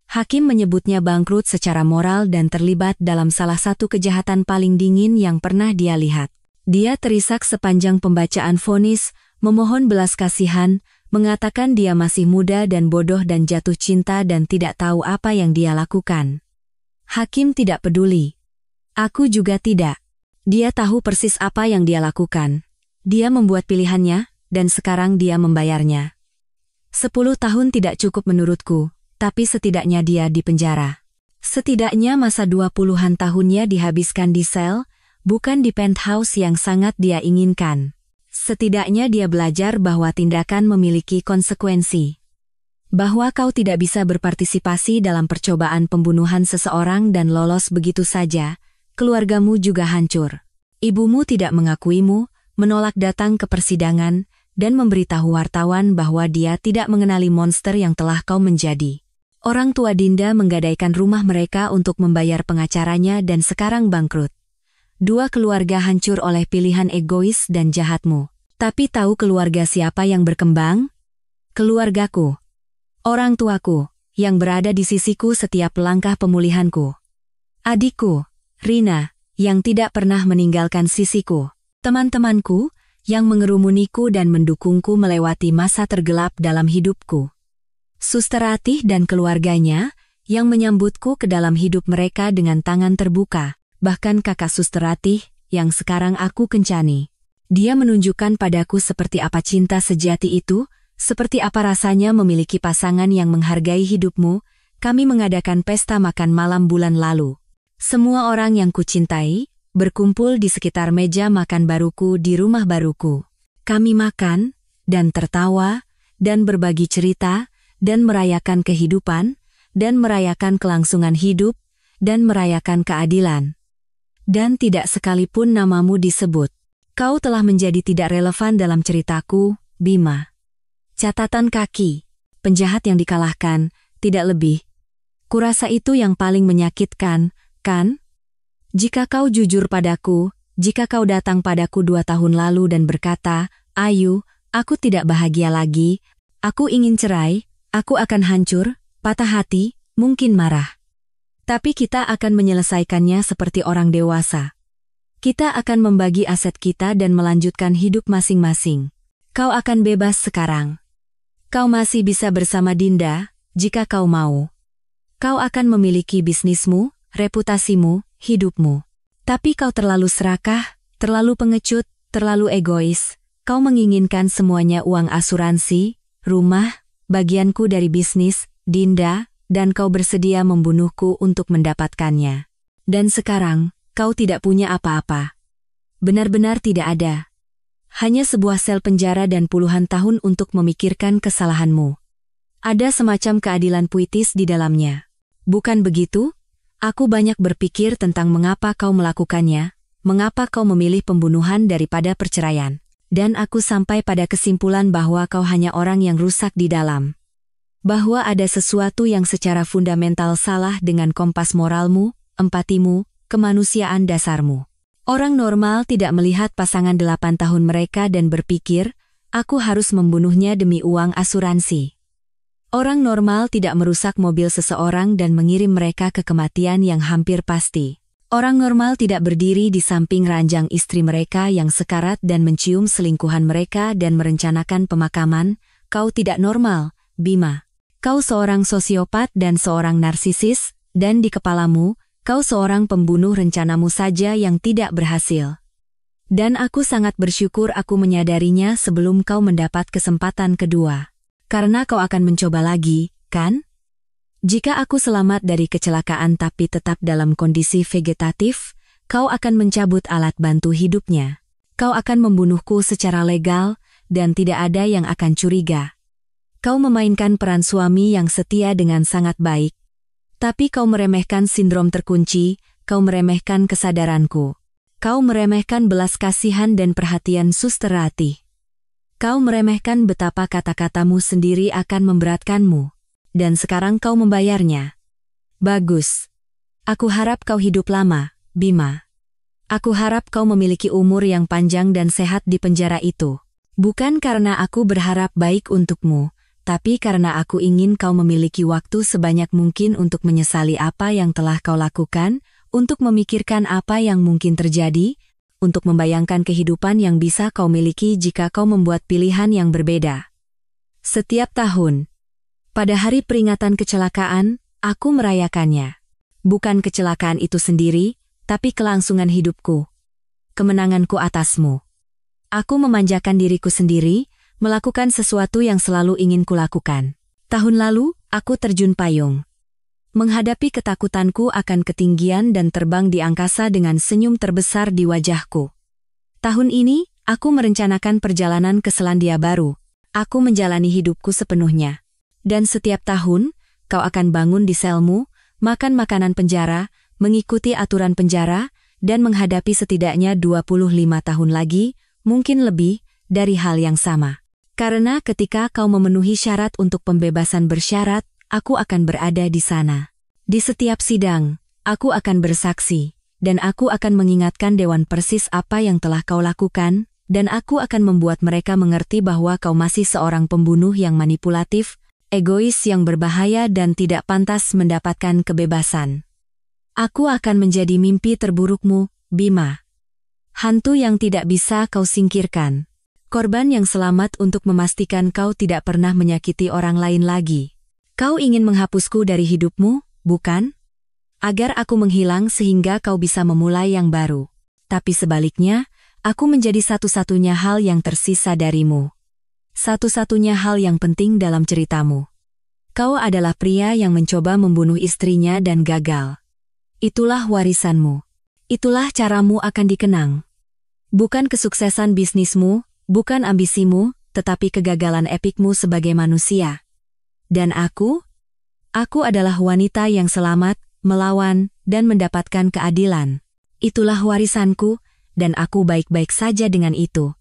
Hakim menyebutnya bangkrut secara moral dan terlibat dalam salah satu kejahatan paling dingin yang pernah dia lihat. Dia terisak sepanjang pembacaan vonis, memohon belas kasihan, mengatakan dia masih muda dan bodoh dan jatuh cinta dan tidak tahu apa yang dia lakukan. Hakim tidak peduli. Aku juga tidak. Dia tahu persis apa yang dia lakukan. Dia membuat pilihannya, dan sekarang dia membayarnya. 10 tahun tidak cukup menurutku. Tapi setidaknya dia di penjara. Setidaknya masa 20-an tahunnya dihabiskan di sel, bukan di penthouse yang sangat dia inginkan. Setidaknya dia belajar bahwa tindakan memiliki konsekuensi. Bahwa kau tidak bisa berpartisipasi dalam percobaan pembunuhan seseorang dan lolos begitu saja, keluargamu juga hancur. Ibumu tidak mengakuimu, menolak datang ke persidangan, dan memberitahu wartawan bahwa dia tidak mengenali monster yang telah kau menjadi. Orang tua Dinda menggadaikan rumah mereka untuk membayar pengacaranya dan sekarang bangkrut. 2 keluarga hancur oleh pilihan egois dan jahatmu. Tapi tahu keluarga siapa yang berkembang? Keluargaku. Orang tuaku, yang berada di sisiku setiap langkah pemulihanku. Adikku, Rina, yang tidak pernah meninggalkan sisiku. Teman-temanku, yang mengerumuniku dan mendukungku melewati masa tergelap dalam hidupku. Suster Ratih dan keluarganya, yang menyambutku ke dalam hidup mereka dengan tangan terbuka. Bahkan kakak Suster Ratih, yang sekarang aku kencani. Dia menunjukkan padaku seperti apa cinta sejati itu, seperti apa rasanya memiliki pasangan yang menghargai hidupmu. Kami mengadakan pesta makan malam bulan lalu. Semua orang yang kucintai, berkumpul di sekitar meja makan baruku di rumah baruku. Kami makan, dan tertawa, dan berbagi cerita, dan merayakan kehidupan, dan merayakan kelangsungan hidup, dan merayakan keadilan. Dan tidak sekalipun namamu disebut. Kau telah menjadi tidak relevan dalam ceritaku, Bima. Catatan kaki. Penjahat yang dikalahkan, tidak lebih. Kurasa itu yang paling menyakitkan, kan? Jika kau jujur padaku, jika kau datang padaku 2 tahun lalu dan berkata, Ayu, aku tidak bahagia lagi, aku ingin cerai, aku akan hancur, patah hati, mungkin marah. Tapi kita akan menyelesaikannya seperti orang dewasa. Kita akan membagi aset kita dan melanjutkan hidup masing-masing. Kau akan bebas sekarang. Kau masih bisa bersama Dinda, jika kau mau. Kau akan memiliki bisnismu, reputasimu, hidupmu. Tapi kau terlalu serakah, terlalu pengecut, terlalu egois. Kau menginginkan semuanya uang asuransi, rumah, bagianku dari bisnis, Dinda, dan kau bersedia membunuhku untuk mendapatkannya. Dan sekarang, kau tidak punya apa-apa. Benar-benar tidak ada. Hanya sebuah sel penjara dan puluhan tahun untuk memikirkan kesalahanmu. Ada semacam keadilan puitis di dalamnya. Bukan begitu? Aku banyak berpikir tentang mengapa kau melakukannya, mengapa kau memilih pembunuhan daripada perceraian. Dan aku sampai pada kesimpulan bahwa kau hanya orang yang rusak di dalam. Bahwa ada sesuatu yang secara fundamental salah dengan kompas moralmu, empatimu, kemanusiaan dasarmu. Orang normal tidak melihat pasangan 8 tahun mereka dan berpikir, aku harus membunuhnya demi uang asuransi. Orang normal tidak merusak mobil seseorang dan mengirim mereka ke kematian yang hampir pasti. Orang normal tidak berdiri di samping ranjang istri mereka yang sekarat dan mencium selingkuhan mereka dan merencanakan pemakaman. Kau tidak normal, Bima. Kau seorang sosiopat dan seorang narsisis, dan di kepalamu, kau seorang pembunuh rencanamu saja yang tidak berhasil. Dan aku sangat bersyukur aku menyadarinya sebelum kau mendapat kesempatan kedua. Karena kau akan mencoba lagi, kan? Jika aku selamat dari kecelakaan tapi tetap dalam kondisi vegetatif, kau akan mencabut alat bantu hidupnya. Kau akan membunuhku secara legal, dan tidak ada yang akan curiga. Kau memainkan peran suami yang setia dengan sangat baik. Tapi kau meremehkan sindrom terkunci, kau meremehkan kesadaranku. Kau meremehkan belas kasihan dan perhatian Suster Ratih. Kau meremehkan betapa kata-katamu sendiri akan memberatkanmu. Dan sekarang kau membayarnya. Bagus. Aku harap kau hidup lama, Bima. Aku harap kau memiliki umur yang panjang dan sehat di penjara itu. Bukan karena aku berharap baik untukmu, tapi karena aku ingin kau memiliki waktu sebanyak mungkin untuk menyesali apa yang telah kau lakukan, untuk memikirkan apa yang mungkin terjadi, untuk membayangkan kehidupan yang bisa kau miliki jika kau membuat pilihan yang berbeda. Setiap tahun, pada hari peringatan kecelakaan, aku merayakannya. Bukan kecelakaan itu sendiri, tapi kelangsungan hidupku. Kemenanganku atasmu. Aku memanjakan diriku sendiri, melakukan sesuatu yang selalu ingin kulakukan. Tahun lalu, aku terjun payung. Menghadapi ketakutanku akan ketinggian dan terbang di angkasa dengan senyum terbesar di wajahku. Tahun ini, aku merencanakan perjalanan ke Selandia Baru. Aku menjalani hidupku sepenuhnya. Dan setiap tahun, kau akan bangun di selmu, makan makanan penjara, mengikuti aturan penjara, dan menghadapi setidaknya 25 tahun lagi, mungkin lebih, dari hal yang sama. Karena ketika kau memenuhi syarat untuk pembebasan bersyarat, aku akan berada di sana. Di setiap sidang, aku akan bersaksi, dan aku akan mengingatkan Dewan persis apa yang telah kau lakukan, dan aku akan membuat mereka mengerti bahwa kau masih seorang pembunuh yang manipulatif, egois yang berbahaya dan tidak pantas mendapatkan kebebasan. Aku akan menjadi mimpi terburukmu, Bima. Hantu yang tidak bisa kau singkirkan. Korban yang selamat untuk memastikan kau tidak pernah menyakiti orang lain lagi. Kau ingin menghapusku dari hidupmu, bukan? Agar aku menghilang sehingga kau bisa memulai yang baru. Tapi sebaliknya, aku menjadi satu-satunya hal yang tersisa darimu. Satu-satunya hal yang penting dalam ceritamu. Kau adalah pria yang mencoba membunuh istrinya dan gagal. Itulah warisanmu. Itulah caramu akan dikenang. Bukan kesuksesan bisnismu, bukan ambisimu, tetapi kegagalan epikmu sebagai manusia. Dan aku adalah wanita yang selamat, melawan, dan mendapatkan keadilan. Itulah warisanku, dan aku baik-baik saja dengan itu.